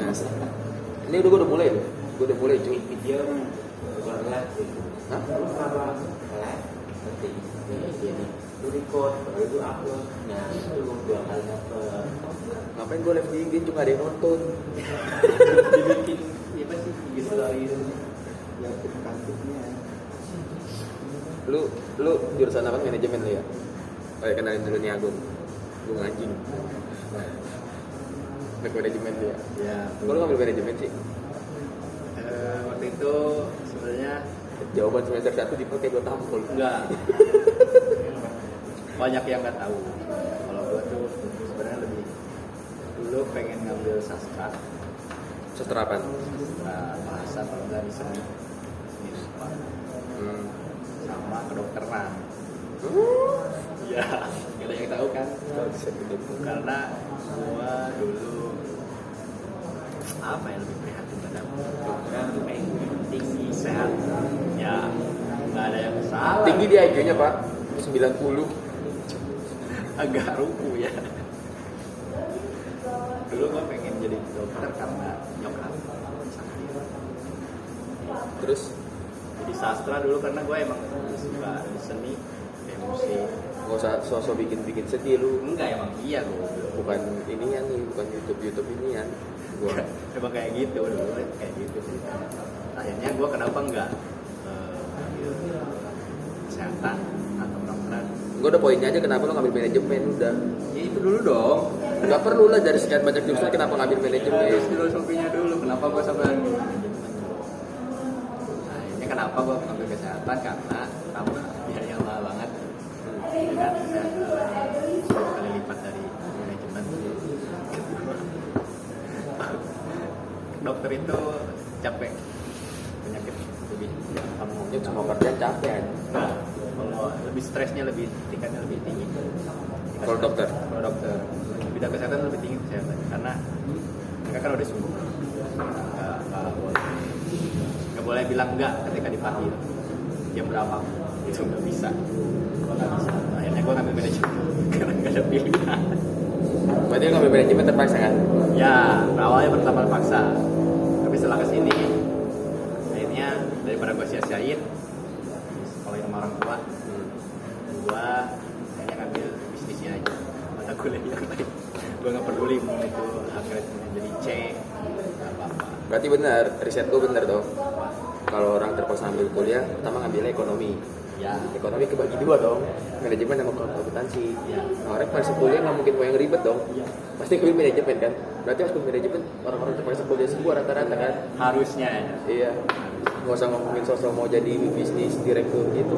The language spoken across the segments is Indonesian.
Mas. Ini gue udah mulai loh. Gue udah mulai cuy. Video bukan live. Hah? Lu sama live penting. Ini lu record, baru lu upload. Nah itu lu 2 kali dapet. Ngapain gue live di IG cuma ada yang nonton. Dibikin apa sih bikin story itu yang kantiknya. Lu jurusan apa? Manajemen lu ya? Oh ya, kenalin dulu nih Agung. Agung anjing. Manajemen lu ya? Ya. Kok lu ngambil manajemen sih? Waktu itu sebenarnya Jawaban semester 1 dipakai gue tampol. enggak. Banyak yang nggak tahu. Kalau gua tuh sebenarnya lebih dulu pengen ngambil sastra. Sastra apaan? Sastra bahasa kalau nggak di seni rupa. Sama kedokteran. Iya, nggak ada yang tahu kan? Karena gua dulu apa ya, lebih prihatin pada kedokteran tuh kayak tinggi sehat. Ya, nggak ada yang salah. Tinggi dia IQ-nya Pak 90. Agak ruku ya. Dulu gua pengen jadi dokter karena nyokap sakit. Terus Jadi sastra dulu karena gue emang suka di seni, kayak musik. nggak usah sosok bikin sedih lu. Enggak, emang iya gue. Bukan inian nih, bukan YouTube inian. Gua Emang kayak gitu dulu, kayak gitu sih. Akhirnya gue kenapa enggak ambil kesehatan atau kedokteran? Gue udah poinnya aja kenapa lu ngambil manajemen udah. Ya itu dulu dong. Nggak perlu lah dari sekian banyak jurusan kenapa ngambil manajemen. Terus filosofinya dulu, kenapa gue sampai ambil manajemen? Nah, akhirnya kenapa gue ngambil kesehatan? Karena pertama biaya mahal banget. Ya kan, 10 kali lipat dari manajemen. Kedua, dokter itu capek, penyakit lebih gampang. Ya semua kerjaan capek aja. Nah, kalau lebih stresnya tingkatnya lebih tinggi. Kalau dokter? Kalau dokter, bidang kesehatan lebih tinggi kesehatan karena mereka kan udah sungguh. Nggak boleh bilang enggak ketika dipanggil. Jam berapa? Itu nggak bisa. Gua nggak bisa. Akhirnya gue ngambil manajemen karena nggak ada pilihan. Berarti lu ngambil manajemen terpaksa kan? Ya, awalnya pertama paksa. Tapi setelah kesini, akhirnya daripada gue sia-siain, sekolahin sama orang tua, gue kayaknya ngambil bisnisnya aja, mata kuliah yang lain. Gue nggak peduli mau itu akhirnya jadi C, nggak apa-apa. Berarti benar, riset gue benar dong. Kalau orang terpaksa ambil kuliah, pertama ngambilnya ekonomi. Ya, Ekonomi kebagi dua dong, manajemen sama akuntansi. ya, Nah, orang pas kuliah nggak mungkin mau yang ribet dong. ya. Pasti kuliah manajemen kan. Berarti harus manajemen orang-orang terpaksa kuliah semua rata-rata kan. Harusnya ya. Iya. Nggak usah ngomongin sosok mau jadi bisnis direktur gitu.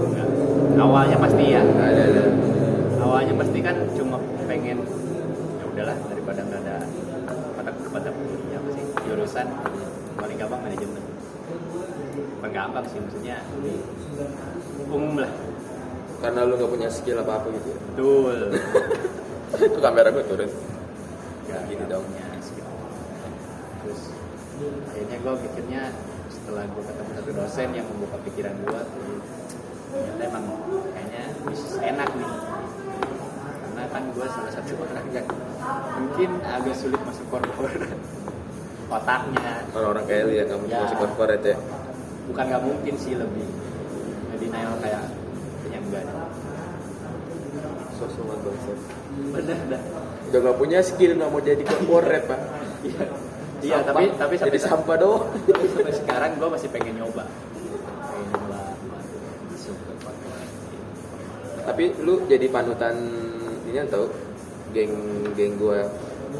Awalnya pasti ya. Ada. Awalnya pasti kan cuma pengen ya udahlah daripada nggak ada mata kuliah apa sih jurusan paling gampang manajemen. Bukan gampang sih, maksudnya lebih umum lah. Karena lu nggak punya skill apa-apa gitu ya. Betul. Itu kamera gue turun. Gak Gini dong. punya skill. Terus akhirnya gue mikirnya setelah gue ketemu satu dosen yang membuka pikiran gue, ternyata emang kayaknya bisnis enak nih. Karena kan gue salah satu orang yang mungkin agak sulit masuk korporat. Otaknya Orang-orang kayak lu yang nggak mungkin Ya. masuk corporate ya. bukan nggak mungkin sih, lebih denial kayak enggak. Sosok bangsa. Bener dah. Udah nggak punya skill nggak mau jadi corporate pak. Iya, Sampah. tapi jadi sampah doang. tapi sampai sekarang gue masih pengen nyoba buat masuk ke korporat. Tapi lu jadi panutan ini tau geng gue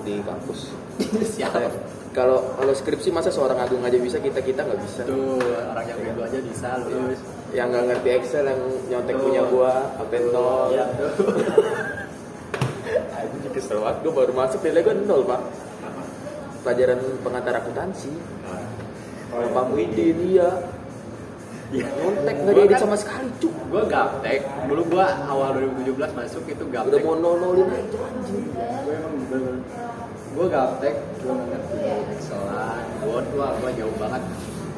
di kampus. Siapa? Kalau skripsi masa seorang Agung aja bisa, kita nggak bisa. Tuh, orang yang bego aja bisa lulus. Yang nggak ngerti Excel, yang nyontek punya gua, Apen nol. Iya, tuh. Aku juga kesel banget, gua baru masuk nilai gua 0 pak. Pelajaran pengantar akuntansi. Pak Muhyiddin dia Iya. nyontek nggak Gua diedit kan- sama sekali cuk. Gue gaptek. Dulu gue awal 2017 masuk itu Udah gaptek. mau nol-nolin aja anjing. Gue emang bener. Gue gaptek, gue nggak ngerti Excelan, Word, gue jauh banget.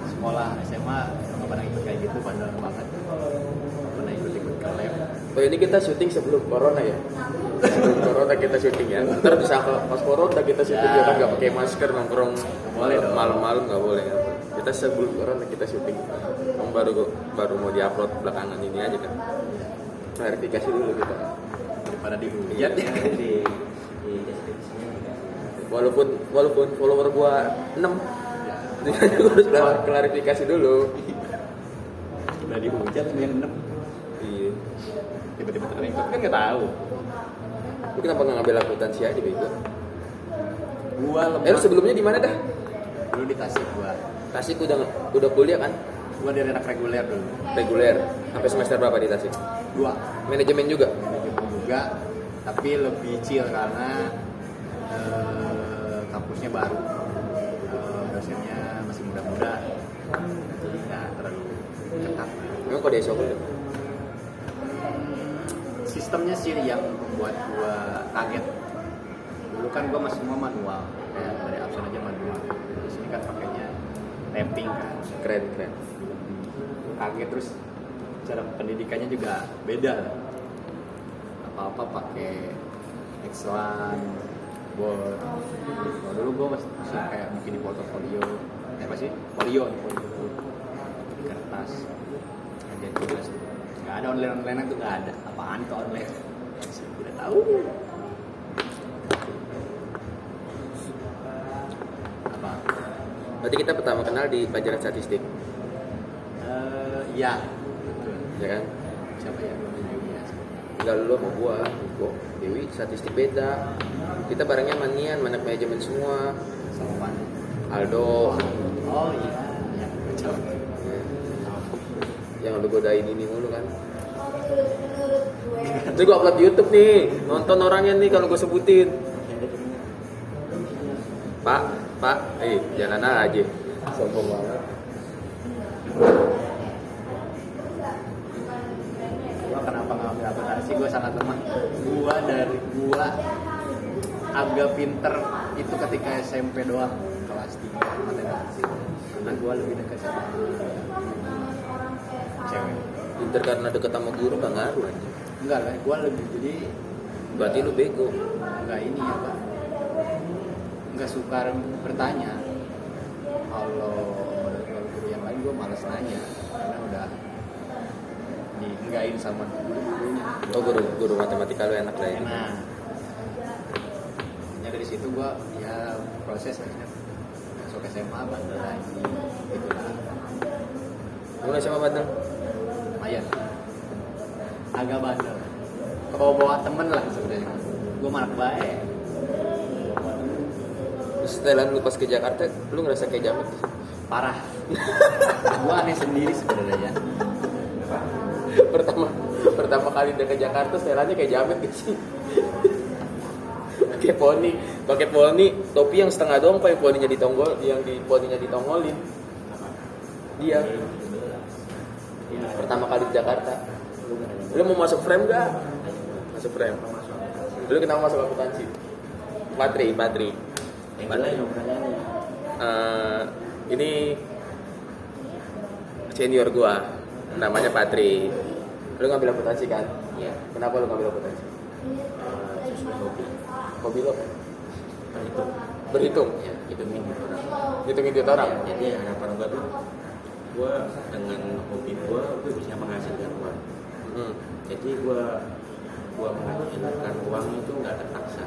Sekolah SMA nggak pernah ikut kayak gitu, padahal banget. Nggak pernah ikut ke lab. Oh ini kita syuting sebelum corona ya? Sebelum corona kita syuting ya. Ntar disangka pas corona kita syuting ya kan nggak pakai masker nongkrong Boleh dong. malam-malam nggak boleh. Kita sebelum corona kita syuting. Baru mau diupload belakangan ini aja kan. Klarifikasi dulu kita. Daripada dihujat Iya. ya. Di deskripsinya dikasih. Walaupun follower gua 6 gua harus klarifikasi dulu. Udah dihujat yang 6. Iya. Tiba-tiba terlibat kan nggak tahu. Lu kenapa nggak ngambil akuntansi aja bego? Gua lemah. Lu sebelumnya di mana dah? Dulu di Tasik gua. Tasik udah kuliah kan? Gua dari anak reguler dulu. Reguler. Sampai semester berapa di Tasik? 2. Manajemen juga. Manajemen juga, tapi lebih chill karena kampusnya baru. Dosennya masih muda-muda. Jadi nggak terlalu ketat. Emang kode esok lu? Sistemnya sih yang membuat gua kaget. Dulu kan gua masih semua manual, kayak dari absen aja manual. Di sini kan pakainya typing kan. Keren. Kaget, terus cara pendidikannya juga beda. Apa-apa pakai Excel, Word. Kalau dulu gua masih kayak bikin di portofolio. Apa sih? Folio di kertas. Ada tugas. Nggak ada online tuh nggak ada. Apaan tuh online? Masih tidak tahu. Apa? Berarti kita pertama kenal di pelajaran statistik, Ya. Betul. ya kan? Siapa ya? Ya. Tinggal lu sama gua, Dewi statistik beda. Kita barengnya manian, anak manajemen semua. Sama Pan. Aldo, Oh iya. Ya, betul. yang lu godain ini mulu kan. Itu gua upload di YouTube nih, nonton orangnya nih kalau gua sebutin. Pak, jalan aja. Sombong banget. Gua kenapa nggak ambil akuntansi? Gua sangat lemah. Gua agak pinter itu ketika SMP doang, kelas 3 matematika. Karena gua lebih dekat sama cewek. Pinter karena deket sama guru gak ngaruh aja. Enggak lah, gua lebih jadi Berarti lu bego. enggak ini ya Pak. Enggak suka bertanya. Kalau guru yang lain gua malas nanya karena udah dienggain sama gurunya. Oh guru matematika lu enak lah ya. Nah, ya dari situ gua ya proses akhirnya masuk SMA bandel lagi gitu lah. Lu SMA bandel? Lumayan, agak bandel. Kalau bawa temen lah sebenarnya. Gua manak baik. Terus setelah lu pas ke Jakarta, lu ngerasa kayak jamet? Parah. Gua aneh sendiri sebenarnya. pertama kali dia ke Jakarta setelannya kayak jamet gitu sih. pakai poni, topi yang setengah doang, pakai poninya ditonggol, yang di poninya ditongolin. Dia pertama kali di Jakarta. Lu mau masuk frame gak? Masuk frame. Lu kenapa masuk akuntansi? Patri. Yang lain dong pertanyaannya. Ini senior gua, namanya Patri. Lu ngambil akuntansi kan? Iya. Kenapa lu ngambil akuntansi? Sesuai hobi. Hobi lo apa? Berhitung. Berhitung. Ya, hitungin orang. Hitungin duit orang. Ya, jadi harapan gue tuh, gue dengan hobi gue bisa menghasilkan uang. Jadi gue menghasilkan uang itu nggak terpaksa.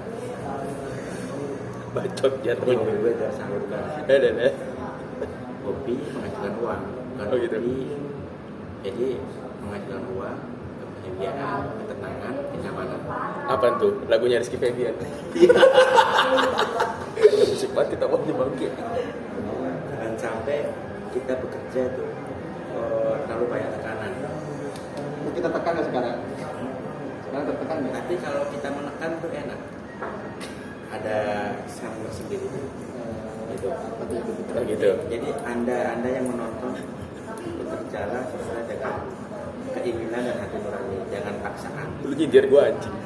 Bacot ya Jadi temen hobi gue tersalurkan. Hobi menghasilkan uang, bukan Oh, gitu. hobi. Jadi menghasilkan uang, kebahagiaan, ketenangan, kenyamanan. Apa tuh? Lagunya Rizky Febian. Musik banget kita mau bangkit. Jangan sampai kita bekerja tuh terlalu banyak tekanan. Kita tekan nggak sekarang? Sekarang tertekan nggak? Tapi kalau kita menekan tuh enak. Ada sumber sendiri. Gitu. Oh gitu. Jadi anda yang menonton bekerjalah sesuai dengan keinginan dan hati nurani, jangan paksaan. Lu nyindir gua anjing.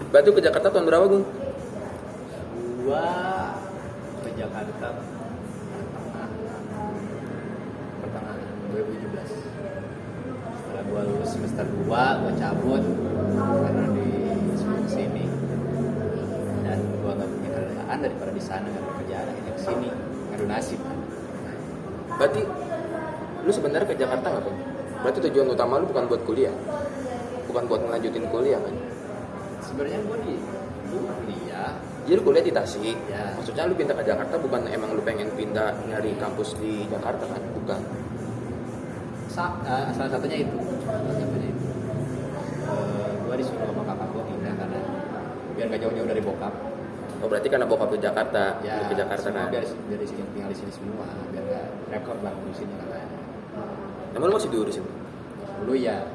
Batu ke Jakarta tahun berapa, Gung? Gua semester 2 gue cabut karena di sini, dan gue nggak punya kerjaan, daripada di sana nggak punya kerjaan akhirnya kesini ngadu nasib. Berarti lu sebenarnya ke Jakarta ngapain? Berarti tujuan utama lu bukan buat kuliah, bukan buat ngelanjutin kuliah kan? Sebenarnya gue di kuliah. Jadi lu kuliah di Tasik. Ya. Maksudnya lu pindah ke Jakarta bukan emang lu pengen pindah nyari kampus di Jakarta kan? Bukan. Salah satunya itu. Gue disuruh sama kakak gue pindah karena biar gak jauh-jauh dari bokap. Oh berarti karena bokap ke Jakarta, Ya, lu ke Jakarta semua kan? biar di sini, tinggal di sini semua, biar gak repot lah ngurusinnya katanya. Emang lu masih diurusin? Dulu ya,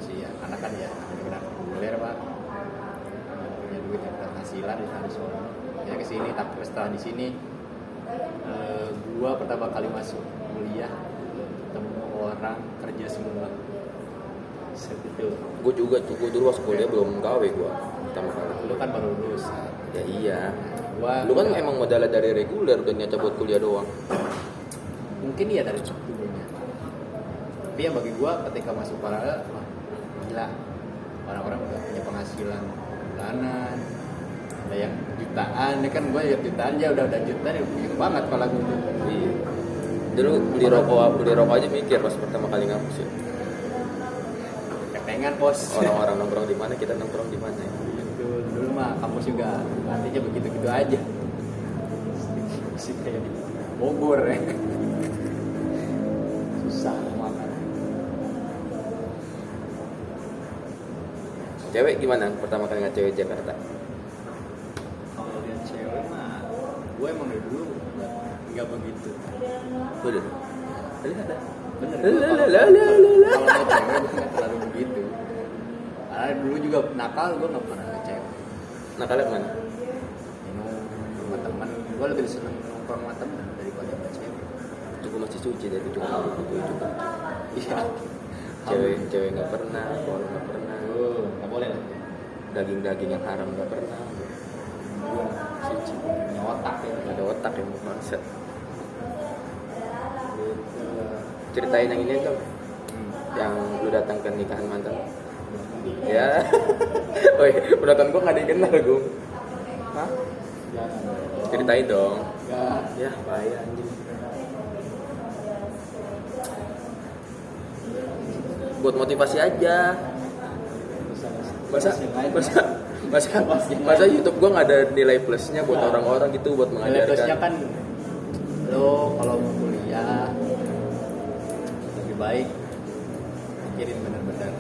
sih ya, anak kan ya, anak populer pak, nggak punya duit yang penghasilan di sana di sono. Ya kesini, tapi setelah di sini, gua pertama kali masuk kuliah, ketemu orang kerja semua. Seperti itu. Gue juga tuh, gue dulu pas kuliah belum gawe gue pertama kali. Lu kan baru lulus. Ya iya. Gua Lu kan emang modalnya dari reguler dan nyata buat kuliah doang. mungkin iya dari dulunya. Tapi yang bagi gua ketika masuk paralel, wah gila, orang-orang udah punya penghasilan bulanan, ada yang jutaan, ya kan gua lihat jutaan aja udah jutaan, ya bingung banget kalau gua. Iya. Dulu beli rokok aja mikir pas pertama kali ngampus ya. Kepengen bos. Orang-orang nongkrong di mana, kita nongkrong di mana ya. Gitu, dulu mah kampus juga artinya begitu-gitu aja. Sih kayak di Bogor ya. Susah makan. Cewek gimana pertama kali ngeliat cewek Jakarta? Kalau lihat cewek mah, gue emang dari dulu nggak begitu. Udah. Bener. Lalalala. Kalau lihat cewek gue nggak terlalu begitu. Karena dulu juga nakal, gue nggak pernah lihat cewek. Nakalnya kemana? Minum sama teman, gue lebih seneng nongkrong sama teman daripada sama cewek. Itu gue masih suci dari itu juga. Iya. Cewek nggak pernah, kalau nggak pernah. Nggak boleh lah. Daging yang haram nggak pernah. Gue suci, punya otak ya. Nggak ada otak yang mau bangsa. Gitu. Ceritain yang ini aja, yang lu datang ke nikahan mantan. Ya, woi, penonton gua nggak dikenal gue. Hah? Jangan. Ceritain dong. Enggak. Ya, bahaya anjing. Buat motivasi aja. Masa YouTube gua nggak ada nilai plusnya buat orang-orang gitu, buat Nilai plusnya mengajarkan. kan lo kalau mau kuliah lebih baik pikirin bener-bener,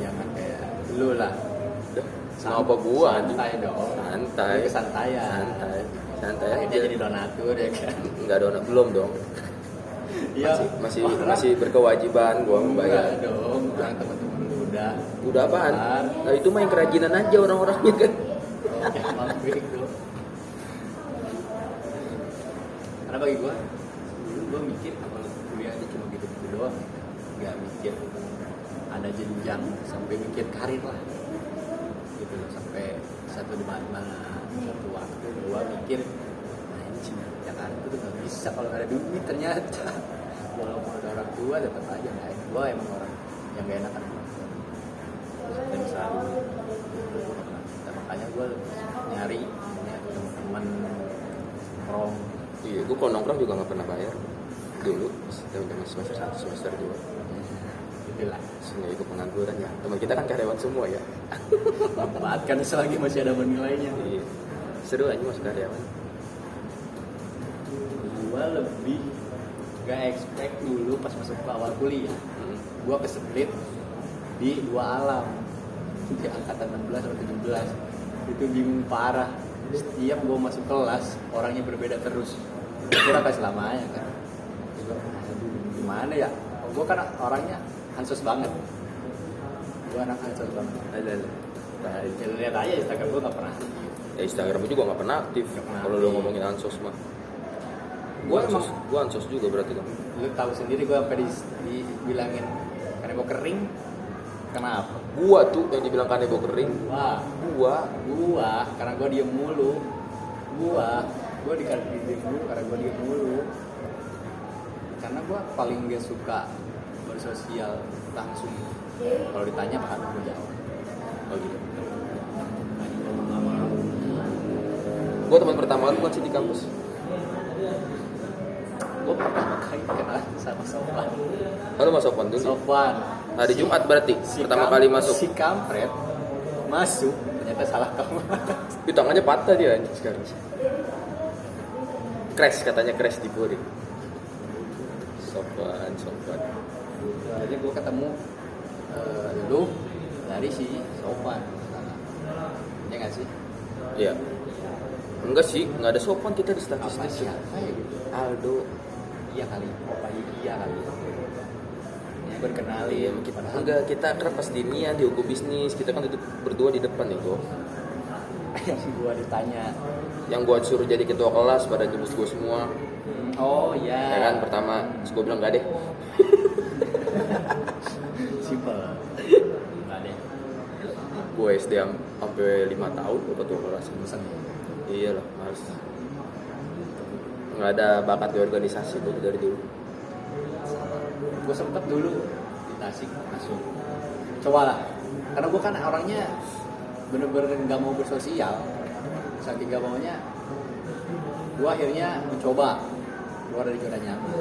jangan kayak lu lah. Kenapa gua anjing? Santai dong. Santai. Lu kesantaian. Santai Akhirnya aja. jadi donatur ya kan. Nggak donat belum dong. Iya. Masih berkewajiban gua membayar. Enggak dong. Orang teman-teman lu Udah apaan? Nah itu mah yang kerajinan aja orang-orangnya kan. Oke, mampir itu. Karena bagi gue, dulu gue mikir kalau kuliah aja cuma gitu-gitu doang, nggak mikir ada jenjang sampai mikir karir lah, gitu loh. Sampai satu waktu gue mikir, nah ini cuma Jakarta tuh nggak bisa kalau nggak ada duit ternyata. Walaupun ada orang tua tetap aja nggak. Gue emang orang yang gak enakan dan selalu dan makanya gue nyari teman-teman nongkrong. Iya, gue kalau nongkrong juga nggak pernah bayar dulu, zaman semester 1, semester 2. Itulah, Sehingga itu pengangguran ya. Teman kita kan karyawan semua ya. manfaatkan selagi masih ada nilainya. Iya. Seru aja masuk karyawan. Gue lebih gak expect dulu pas masuk ke awal kuliah. Gue keselit di 2 alam, di angkatan 16 atau 17. Itu bingung parah. Setiap gue masuk kelas orangnya berbeda terus. Kira kayak selamanya kan. Gue gimana ya? Gue kan orangnya ansos banget. Gue anak ansos banget. Nah, lihat aja Instagram gue gak pernah. Ya Instagram juga nggak pernah aktif. Kalau lu ngomongin ansos mah. Gue ansos juga berarti kan. Lu tahu sendiri gue sampai dibilangin kanebo kering. Kenapa? Gua tuh yang dibilang kanebo kering. Wah, gua karena gua diem mulu. Gua dikasih diem mulu karena gua diem mulu. Karena gua paling gak suka bersosial langsung. Kalau ditanya bakal gue jawab. Oh gitu. Gue teman pertama lu kan sih di kampus. Gue pertama kali kenal sama Sofwan. Lalu mas Sofwan dulu. Sofwan. Hari Jumat berarti pertama kali masuk. Si kampret masuk ternyata salah kamar. Itu tangannya patah dia anjing sekarang. Crash katanya crash di Puri. Sofwan. Jadi gue ketemu lu dari si Sofwan. Ya nggak sih? Iya. Enggak sih, nggak ada Sofwan kita di Apa statistik. siapa ya gitu? Aldo. Iya kali. Apa iya kali? Ya, gue kenalin. Padahal Enggak, kita kan pas dinian di hukum bisnis, kita kan duduk berdua di depan nih gua. yang gue ditanya. Yang gua suruh jadi ketua kelas pada jemput gua semua. Oh iya. Ya kan pertama, terus gua bilang enggak deh. Simple. Nggak deh. Gua SD sampai 5 tahun gua ketua kelas. Bosan ya. Iyalah, males. Nggak ada bakat di organisasi gua dari dulu. Gue sempet dulu di Tasik masuk. Coba lah. Karena gue kan orangnya bener-bener nggak mau bersosial. Saking nggak maunya, gue akhirnya mencoba keluar dari zona nyaman.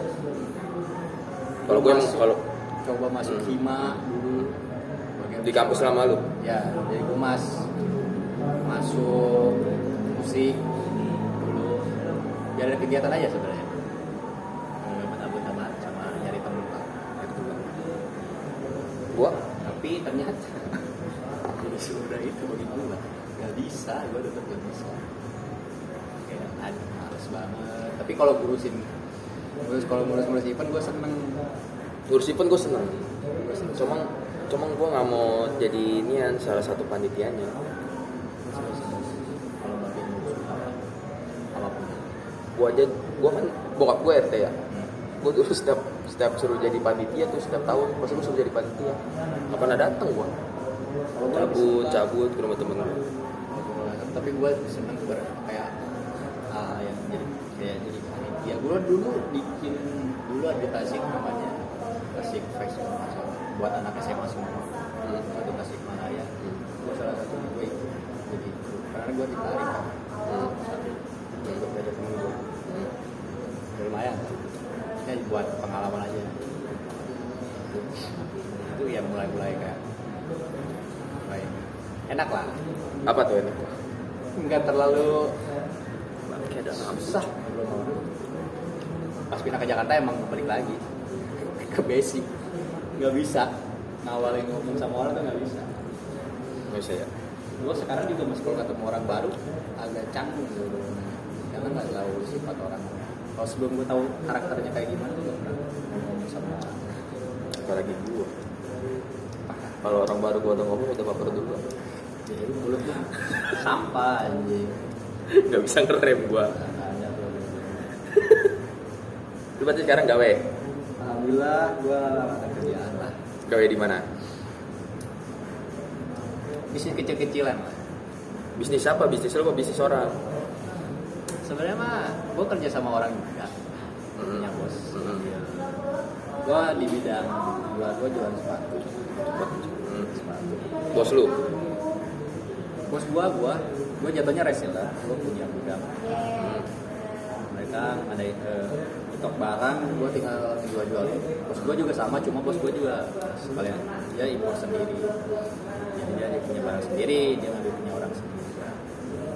Kalau gua Masuk- kalau coba masuk hima dulu. di kampus lama lu, Ya, jadi gue masuk musik dulu. Biar ada kegiatan aja sebenarnya. Abut-abut sama nyari temen lah. Gitu. gua Tapi ternyata jadi semudah itu bagi gue. Gak bisa, gue tetap gak bisa. Kayak aduh males banget. Tapi kalau ngurus event gue seneng. ngurus event gua seneng. Gue seneng. Cuma gua nggak mau jadi inian salah satu panitianya. Kalau bagi ngurus apapun. Gua kan bokap gua RT ya. Gua dulu setiap suruh jadi panitia tuh setiap tahun pasti gua suruh jadi panitia. Nggak pernah datang gua. Kalau gue Cabut ke rumah temen gua. tapi gue seneng kayak yang jadi panitia. Gue dulu bikin di Tasik namanya Tasik Festival buat anak SMA semua. Itu Tasik Malaya. Gue salah satu gue ikut jadi karena gue ditarik untuk belajar temen gue. Lumayan. Ya buat pengalaman aja. Itu ya mulai kayak enak lah. Apa tuh ini? Enggak terlalu Kayak ada susah. Pas pindah ke Jakarta emang balik lagi ke basic. Nggak bisa ngawalin ngomong sama orang tuh nggak bisa. nggak bisa ya. Gue sekarang juga masih kalau ketemu orang baru agak canggung gitu. Karena nggak tahu sifat orang. Kalau sebelum gue tahu karakternya kayak gimana gue nggak pernah ngomong sama orang. Apalagi gua. Kalau orang baru gua udah ngomong udah baper dulu. Jadi mulut tuh sampah anjing. Nggak bisa ngerem gua. Nggak ada tuh. Lu berarti sekarang gawe? Alhamdulillah gue ada kerjaan lah. Gawe di mana? Bisnis kecil-kecilan lah. Bisnis apa? Bisnis lu apa bisnis orang? Sebenarnya mah gue kerja sama orang juga, punya bos. Gue di bidang gue jualan sepatu. Bos lu? Bos gue jatuhnya reseller. Gue punya gudang. Mereka ada stok barang, gue tinggal jual-jual. Bos gue juga sama, cuma bos gue juga sekalian dia impor sendiri. Jadi dia punya barang sendiri, dia ngambil punya orang sendiri.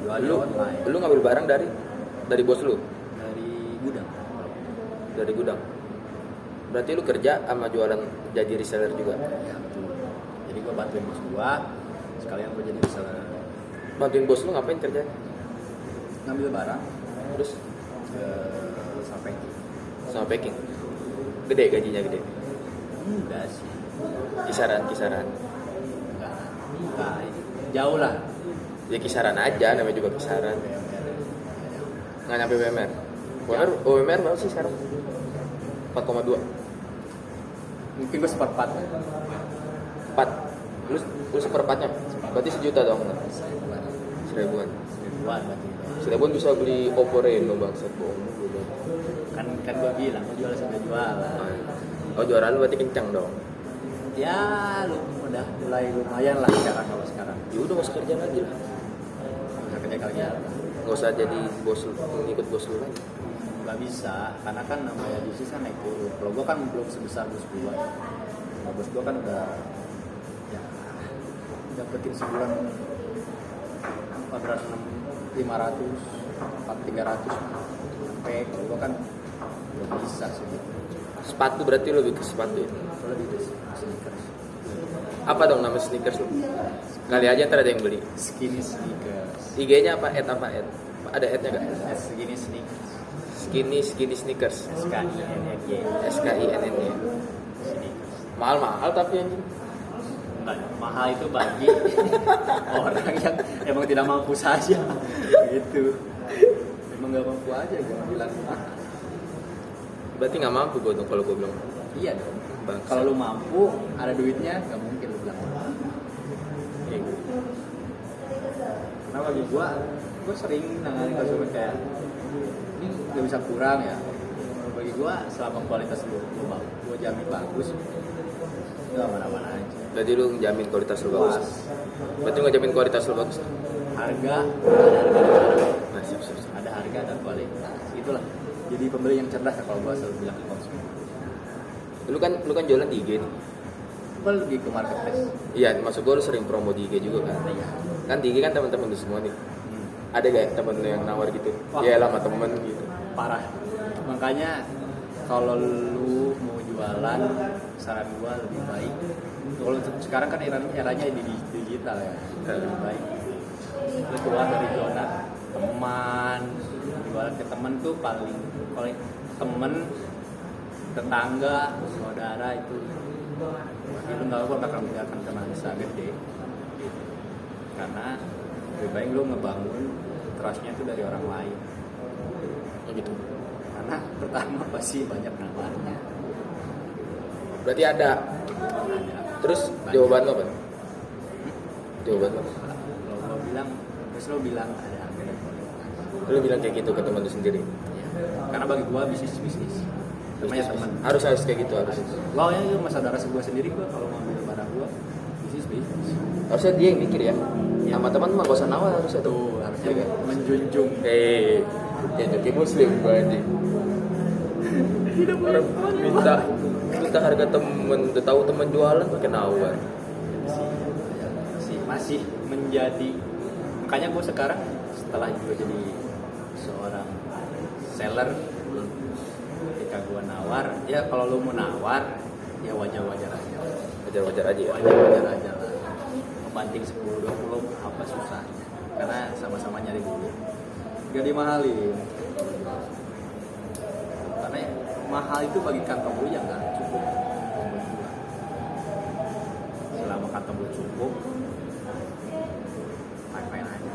Lu Online ngambil barang dari bos lu? dari gudang. Dari gudang. Berarti lu kerja sama jualan jadi reseller juga? Ya, betul. Jadi gue bantuin bos gue, sekalian gue jadi reseller. Bantuin bos lu ngapain kerja? Ngambil barang, Terus sampai sama packing? Gede gajinya gede? enggak sih, Kisaran? enggak jauh lah. Ya kisaran aja, namanya juga kisaran. Nggak nyampe UMR? UMR berapa sih sekarang? 4,2? Mungkin gue seperempat. 4? Lu seperempatnya? Berarti sejuta dong? Seribuan? Seribuan bisa beli Oppo Reno bangsat, bohong. Kan gue bilang gue jual sampai jualan. Oh juara lu berarti kencang dong. Ya lu udah mulai lumayan lah sekarang kalau sekarang. Ya udah gak usah kerja lagi lah. Udah kerja Gak usah jadi bos lu, ngikut bos lu lagi. nggak bisa karena kan namanya bisnis kan naik turun. Kalau gua kan belum sebesar bos gua. Nah, bos gua kan udah ya dapetin sebulan 500 300 sampai gua kan belum bisa sih gitu. Sepatu berarti lu lebih ke sepatu ya? Gua lebih ke sneakers. Apa dong nama sneakers lu? Kali aja ntar ada yang beli. Skinny sneakers. IG-nya apa? Apa? Ada ad-nya gak? Skinny sneakers. Skinny sneakers. SKINNY. SKINNY. Sneakers. Mahal anjing. Enggak, mahal itu bagi orang yang emang tidak mampu saja gitu. Emang nggak mampu aja gue bilang mahal. Berarti nggak mampu gue tuh kalau gue bilang. Iya dong. Bangsa. Kalau lu mampu ada duitnya nggak mungkin lu bilang mahal. Gitu. Karena bagi gue sering nanganin konsumen kayak ini nggak bisa kurang ya. Bagi gue selama kualitas lu gue jamin bagus, nggak mana-mana aja. Berarti lu ngejamin kualitas lu bagus. Puas. Berarti lu ngejamin kualitas lu bagus. Harga ada harga. Nah, siap. Ada harga dan kualitas, itulah jadi pembeli yang cerdas ya kalau gua selalu bilang ke konsumen. Lu kan jualan di IG nih. Gua lebih ke marketplace. Iya, maksud gue lu sering promo di IG juga kan. Iya. Kan di IG kan teman-teman lu semua nih. Ada gak temen lu yang nawar gitu? Wah. Ya lama temen gitu. Parah. Makanya kalau lu mau jualan, saran gua lebih baik. Kalau sekarang kan eranya di digital ya, lebih baik lu keluar dari zona teman. Jualan ke teman tuh paling temen, tetangga, saudara itu lu nggak bakal kena bisa gede karena lebih baik lu ngebangun trustnya itu dari orang lain Gitu. karena pertama pasti banyak nawarnya. Berarti ada. Terus Banyak. jawaban lo apa? Jawaban lo. Kalau gua bilang terus lu bilang ada harga dan kualitas. Lu bilang kayak gitu ke teman lu sendiri. Ya. Karena bagi gua bisnis namanya teman. Harus kayak gitu harus. Gua ya sama saudara gua sendiri gua kalau ngambil barang gua bisnis. Harusnya dia yang mikir ya. Sama teman mah gak usah nawar harusnya tuh. Tuh harusnya Iya kan? menjunjung. Ya jadi muslim gue anjing. Orang minta harga temen, udah tahu temen jualan pakai nawar. Masih menjadi, makanya gue sekarang setelah gue jadi seorang seller, ketika gue nawar, ya kalau lu mau nawar ya wajar-wajar aja. Wajar-wajar aja ya. Wajar-wajar aja lah. Banting 10-20 apa susahnya, karena sama-sama nyari duit. Gak dimahalin, karena mahal itu bagi kantong lu yang gak cukup. Selama kantong lu cukup, main-main aja.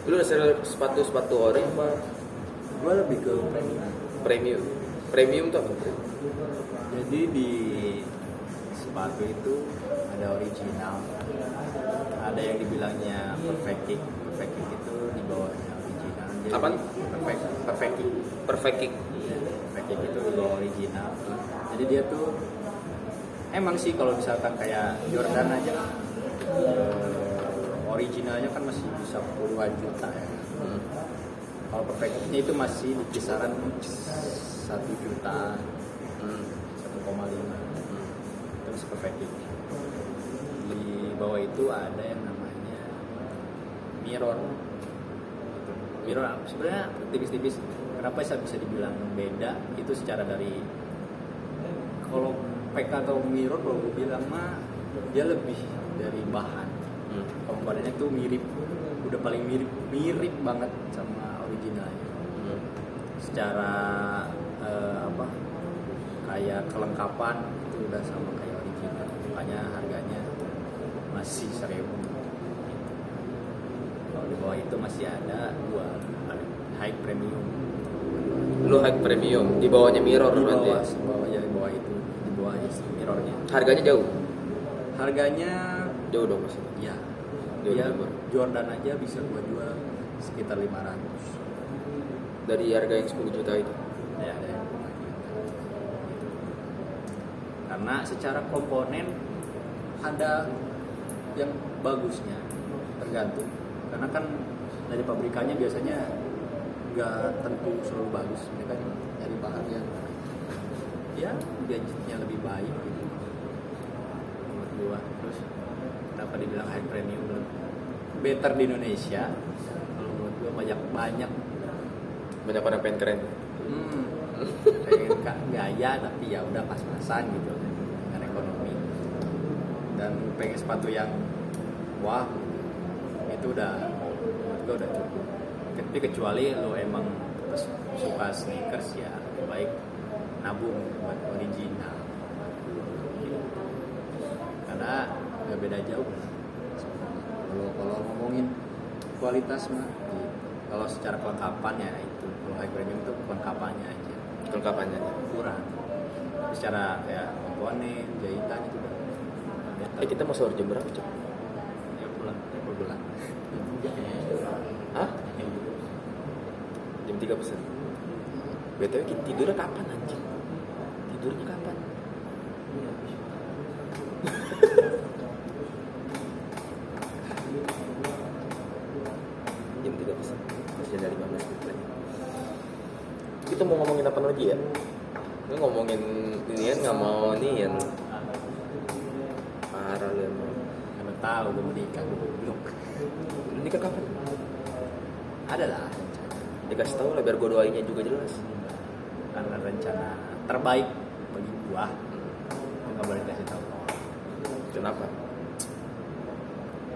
Lu udah sell sepatu ori apa Gue lebih ke premium. premium? Premium tuh apa? Jadi di sepatu itu ada original, ada yang dibilangnya perfect kick itu di bawahnya original. Jadi Apaan? perfect kick. Perfect kick. Perfect kick itu di bawah original. Jadi dia tuh emang sih kalau misalkan kayak Jordan aja originalnya kan masih bisa puluhan juta ya. Kalau perfect kicknya itu masih di kisaran 1 juta, 1,5. Terus perfect kick. Di bawah itu ada yang namanya mirror. Mirror sebenarnya tipis-tipis. Kenapa bisa dibilang beda? Itu secara dari kalau PK atau mirror kalau gue bilang mah dia lebih dari bahan. Komponennya tuh mirip, udah paling mirip banget sama originalnya. Secara kayak kelengkapan itu udah sama kayak original. Makanya harganya masih 1.000. Kalau di bawah itu masih ada dua high premium. Lu high premium, di bawahnya mirror Di berarti. bawah itu, di bawah mirrornya. Harganya jauh. Harganya Jauh dong maksudnya. ya, Jauh dia lebih murah. Jordan aja bisa gua jual sekitar 500. Dari harga yang 10 juta itu. Ya, ada yang karena secara komponen ada yang bagusnya, tergantung. Karena kan dari pabrikannya biasanya nggak tentu selalu bagus, mereka dari bahan yang ya gadgetnya lebih baik gitu menurut gua. Terus kenapa dibilang high premium, better di Indonesia kalau menurut gua Banyak orang pengen keren. pengen gaya tapi ya udah pas-pasan gitu dengan ekonomi, dan pengen sepatu yang wah itu udah menurut gua udah cukup. Tapi kecuali lo emang suka sneakers ya lebih baik nabung buat original gitu. Karena nggak beda jauh kalau ngomongin kualitas mah gitu. Kalau secara kelengkapan ya itu, kalau high premium itu kelengkapannya aja Kelengkapannya. kurang. Tapi secara kayak komponen jahitan itu udah better. Kita mau sahur jam berapa, Cok? Ya pulang. Hah? Jam 3 pesan. BTW kita tidurnya kapan anjing? Tidurnya kapan? Jam 3 pesan. Masih ada 15 menit lagi. Kita mau ngomongin apa lagi ya? Lu ngomongin ini kan nggak mau nih yang parah lu emang. Karena tahu gue mau nikah gue belum. Lu nikah kapan? Ada lah Dikasih tahu lah biar gue doainnya juga jelas. karena rencana terbaik bagi gua nggak boleh kasih tahu Kenapa?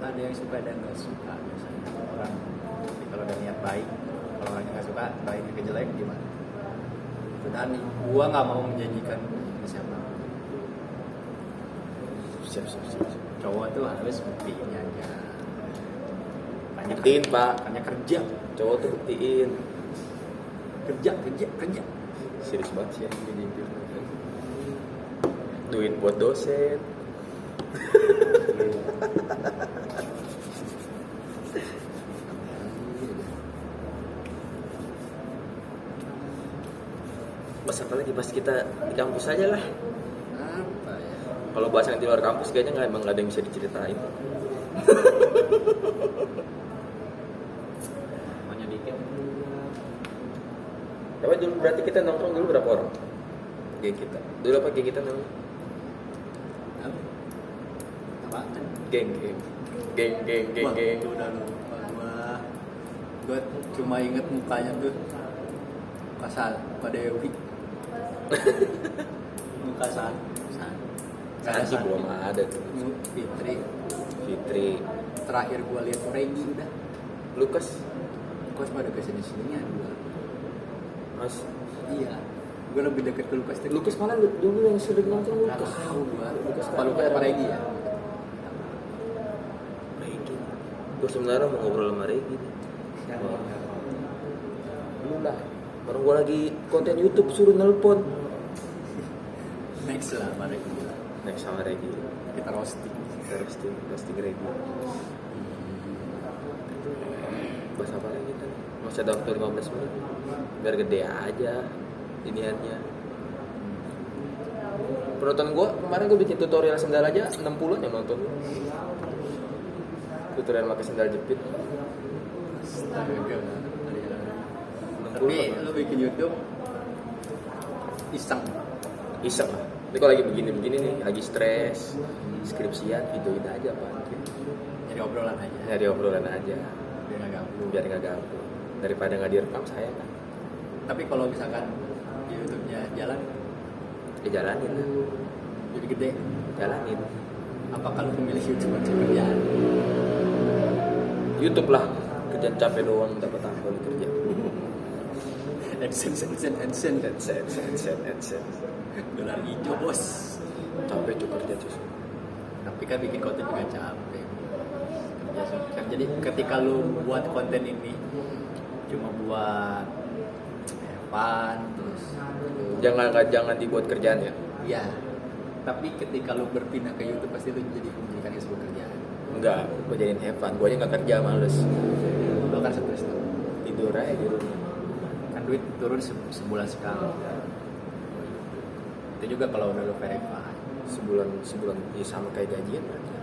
ada yang suka ada yang nggak suka biasanya orang. Tapi kalau ada niat baik, kalau orangnya nggak suka baiknya ke jelek gimana itu. Dan gua nggak mau menjanjikan ke siapa. Siap. Cowok tuh harus buktiin aja, banyak Buktiin, Pak. banyak kerja Cowok tuh buktiin. kerja Serius banget sih ya jadi duit buat dosen. Bahas apa lagi? Bahas kita di kampus aja lah. apa ya. Kalau bahas yang di luar kampus kayaknya emang nggak ada yang bisa diceritain. Namanya dikit. Tapi dulu berarti kita nongkrong dulu berapa orang? Geng kita. Dulu apa geng kita namanya? Apa? Geng. Wah, udah lupa gua cuma inget mukanya tuh muka Dewi. Muka Sanji belum ada tuh. Fitri. Terakhir gua lihat Regi udah. Lukas. Lukas pada kesini-sininya gua. Mas. Iya. Gua lebih deket ke Lukas. Lukas mana dulu yang sering nongkrong Nggak Lukas? tahu gua. Lukas Apa Regi ya? Regi. Gue sebenarnya mau ngobrol sama Regi. Lu lah. Orang gue lagi konten YouTube suruh nelpon. Next lah sama Regi. Next sama Regi. Kita roasting. Roasting Regi. Bahas apa lagi tadi? Masih ada waktu 15 menit. Biar gede aja iniannya. Penonton gue kemarin gue bikin tutorial sendal aja 60-an yang nonton. Tutorial pakai sendal jepit. Astaga. Tapi lu bikin YouTube iseng lah. Ini kalau lagi begini-begini nih, lagi stres, skripsian, videoin aja apa? nyari obrolan aja. Nyari obrolan aja, Biar nggak ganggu. biar nggak ganggu. Daripada nggak direkam saya kan, Tapi kalau misalkan YouTube-nya jalan, dijalanin lah, jadi gede, jalanin. apakah lu memilih YouTube untuk kerjaan? YouTube lah, kerjaan capek doang dapat apa lu kerja? AdSense. Dolar hijau bos. Capek tuh kerja tuh. Tapi kan bikin konten juga capek. Kerja susah. Jadi ketika lu buat konten ini cuma buat fun terus Jangan dibuat kerjaan ya. ya. Tapi ketika lu berpindah ke YouTube pasti lu jadi menjadikannya sebuah kerjaan. Enggak, gue jadiin have fun. Gue aja nggak kerja, males. Lu kan stres tuh. Tidur aja di rumah. Kan duit turun sebulan sekali. Itu juga kalau udah lu verify. sebulan ya sama kayak gajian berarti.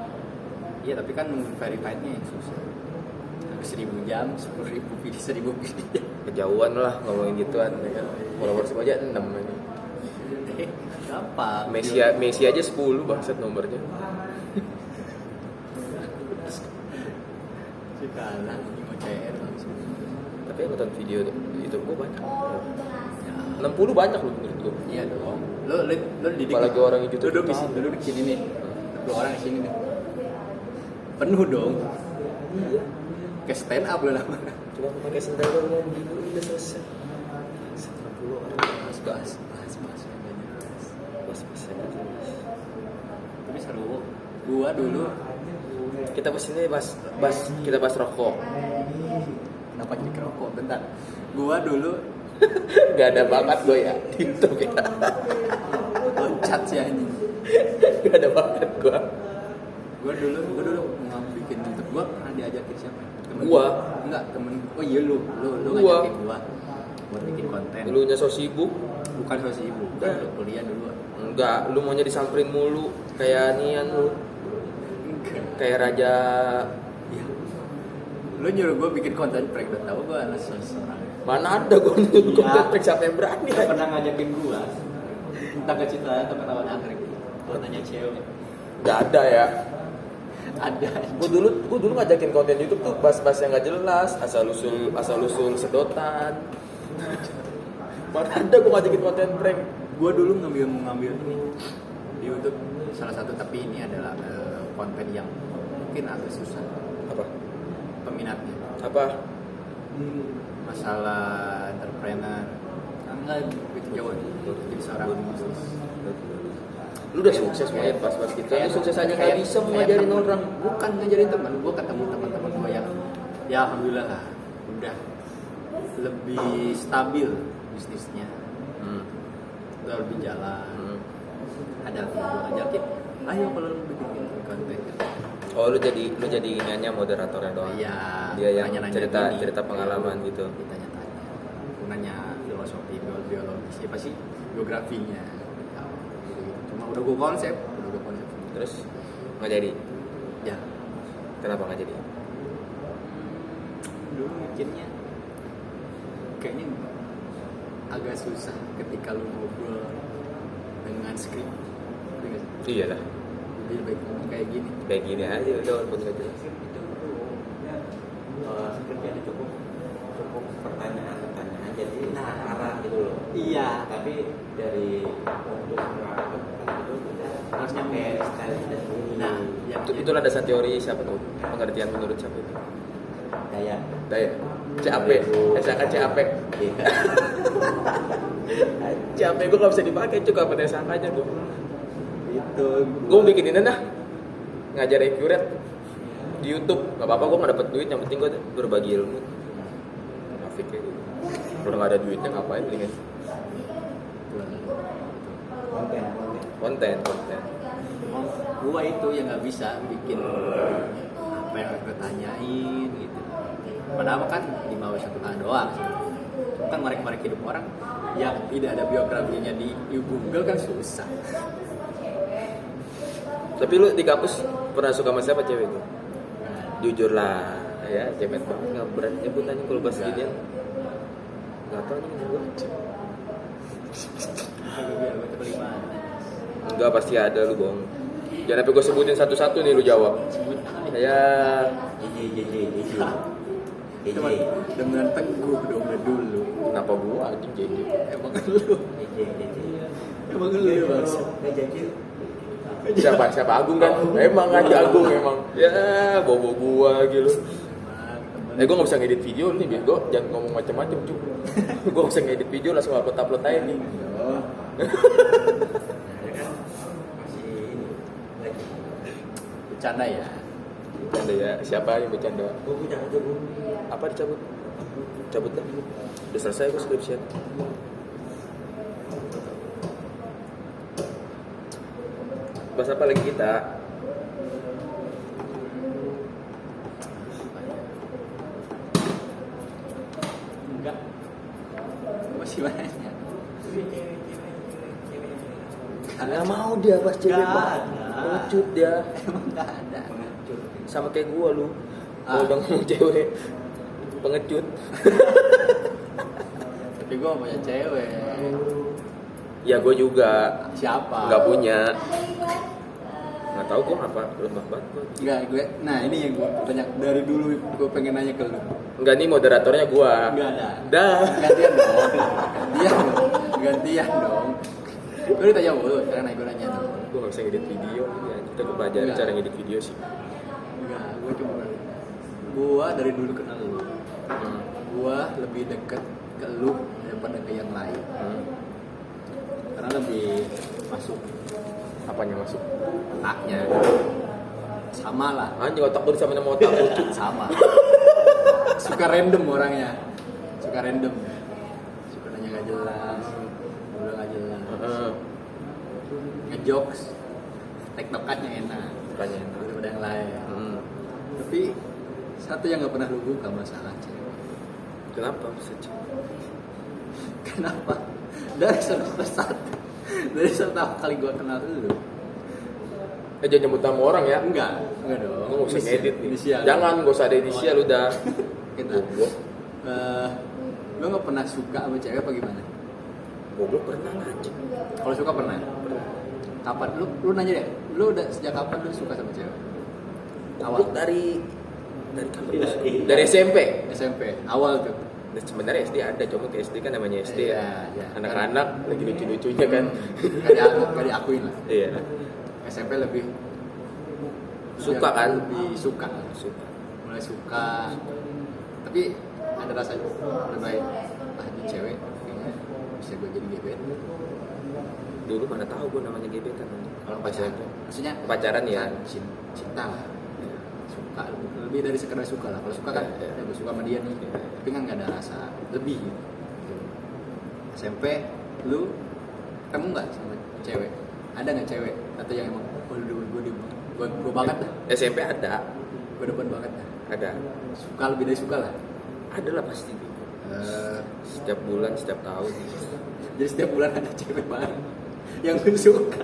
Iya tapi kan verified-nya yang susah. Harus 1000 jam, 10.000 video, 1000 video. Kejauhan lah ngomongin gituan ya kan. Followers aja 6 ini. Gampang. Messi aja 10 bangsat nomornya. Sekarang ini mau CR langsung. Tapi yang nonton video itu gue banyak. Ya. 60 banyak loh menurut gue. Iya dong. Lo didik. Apalagi orang yang gitu. Duduk di sini, duduk di sini nih. 10 orang di sini nih. Penuh dong. Kayak stand up lo namanya. Cuma pakai sendal doang gitu udah selesai. 60 orang. Bahas. Tapi seru. Gua dulu Kita pas ini kita bahas rokok. kenapa jadi kerokok? Bentar. Gua dulu Gak ada bakat gue ya di YouTube ya. loncat sih anjing. Gak ada bakat gue. Gua dulu mau bikin YouTube. Gua pernah diajakin siapa? Temen Gua. Enggak, temen. Oh iya lu Gua. ngajakin gua buat bikin konten. Lu nya so sibuk. Bukan so sibuk, kan lu kuliah dulu. Enggak, lu maunya disamperin mulu. Kayak nian lu. Enggak. Kayak raja. Iya. Lu nyuruh gua bikin konten prank, udah tahu gua anak seseorang. Mana ada gue nonton konten siapa yang berani Dia pernah ngajakin gua. Entah ke Citra atau ke Taman Anggrek. Gua tanya cewek. Gak ada ya. Ada. Gue dulu ngajakin konten YouTube tuh bahas-bahas yang gak jelas, asal usul sedotan. Mana ada gue ngajakin konten prank. Gua dulu ngambil ini di YouTube salah satu, tapi ini adalah konten yang mungkin agak susah Apa? peminatnya. Apa? Masalah entrepreneur. Enggak itu jauh. Jadi seorang bisnis. Lu udah sukses banget pas-pas gitu. Lu sukses aja gak bisa mau ngajarin orang. Bukan ngajarin teman. Gua ketemu teman-teman gua yang ya alhamdulillah lah udah lebih stabil bisnisnya. Udah lebih jalan. Ada yang gua ngajakin, ayo kalau lu bikin konten. Oh lu jadi iniannya moderatornya doang. Iya. Dia yang nanya-nanya cerita pengalaman gitu. Ditanya-tanya. Aku nanya filosofi, biologis, apa sih biografinya. Gitu-gitu. Cuma udah gue konsep. Terus nggak jadi. Ya. Kenapa nggak jadi? Dulu mikirnya kayaknya agak susah ketika lu ngobrol dengan skrip. Iyalah. Jadi lebih baik kayak gini. Kayak gini aja udah walaupun nggak jelas. Kerjanya cukup pertanyaan jadi arah gitu loh. Iya. Tapi dari untuk mengarah ke itu harus nyampe style sendiri. Nah, yang Itulah dasar teori siapa tuh? Pengertian menurut siapa itu? Kayak Daya. CAP. Misalkan CAP. iya. CAP gue nggak bisa dipakai cuy apa sangkanya tuh. Itu Gue mau bikin ini dah. Ngajar accurate di YouTube. Gak apa-apa gue nggak dapet duit. Yang penting gue berbagi ilmu. Nafik kayak gitu. Kalau nggak ada duitnya ngapain mendingan konten. gua itu yang nggak bisa bikin apa yang gue tanyain gitu. Padahal kan 5W1H doang sih. Kan ngorek-ngorek hidup orang yang tidak ada biografinya di Google kan susah. Tapi lu di kampus pernah suka sama siapa cewek gue? Jujur lah, ya cemet banget nggak berani nyebut aja kalau bahas gini. Nggak tahu nih gue. Biar gue terima. Enggak pasti ada lu bohong. Jangan sampai gue sebutin satu-satu nih lu jawab. Ya Cuman dengan teguh dong dulu. kenapa gua anjing jadi? Emang lu. Emang lu ya bang. Siapa Agung kan? Emang aja Agung emang. Ya bobo gua gitu. Gue nggak bisa ngedit video nih, biar gue jangan ngomong macam-macam cuy. Gue bisa ngedit video langsung upload aja nih. Bercanda ya. Bercanda ya, siapa yang bercanda? Apa dicabut? Cabut dah. Udah selesai gue skripsian. Bahas apa lagi kita? Enggak. Masih banyak. Nggak mau dia bahas cewek Nggak Pak. ada. Pengecut dia. Emang nggak ada. Sama kayak gua lu. Kalau udah ngomong cewek pengecut. Tapi gue punya cewek. Ya gua juga Siapa? nggak punya. Nggak tahu gua apa lemah banget gua. Enggak, gue. Nah ini yang gue banyak dari dulu gue pengen nanya ke lu. Enggak, nih moderatornya gua. Enggak ada. Dah. Gantian dong. Gantian dong. Gue ditanya mulu, sekarang gue nanya dong. Gua nggak bisa ngedit video. Ya, kita gua belajar Nggak. cara ngedit video sih. Enggak, gue cuma gue dari dulu kenal lu. Gue lebih deket ke lu daripada ke yang lain. Karena lebih masuk Apanya masuk? otaknya. Sama lah. Anjing otak lu sama otak lu. Sama. Suka random orangnya. Suka random. Suka nanya gak jelas. Udah gak jelas. Ngejokes. Tektokannya enak. Bukannya enak. Daripada yang lain. Tapi satu yang gak pernah lu buka masalah cewek. Kenapa bisa? Kenapa? Dari satu kali gua kenal lu. Jangan nyebut nama orang ya. Enggak dong. Gue nggak usah ngedit nih. Inisial. Jangan, gak usah ada inisial udah. Kita. Goblok. Lu nggak pernah suka sama cewek apa gimana? Goblok pernah anjing. Kalau suka pernah. Kapan? Lu nanya deh. Lu udah sejak kapan lu suka sama cewek? Goblok dari kapan? Dari SMP. SMP. Awal tuh. Nah, sebenarnya SD ada, cuma ke SD kan namanya SD Iya, iya. Anak-anak lagi lucu-lucunya kan. Gak diakuin lah. Iya. SMP lebih Suka kan? Lebih suka. Suka. Mulai suka. Tapi ada rasa lebih ini cewek kayaknya bisa gue jadi gebet. Dulu mana tahu gue namanya gebetan. Kalau pacaran, maksudnya pacaran ya. cinta lah. Suka lebih dari sekedar suka lah. Kalau suka kan Iya. gue suka sama dia nih. Tapi kan nggak ada rasa lebih. Gitu. SMP lu ketemu nggak sama cewek? Ada nggak cewek atau yang emang gue banget dah. SMP ada. Gue depan banget dah. Ada. Suka lebih dari suka lah. Ada lah pasti. Setiap bulan, setiap tahun. Jadi setiap bulan ada cewek baru yang gue suka.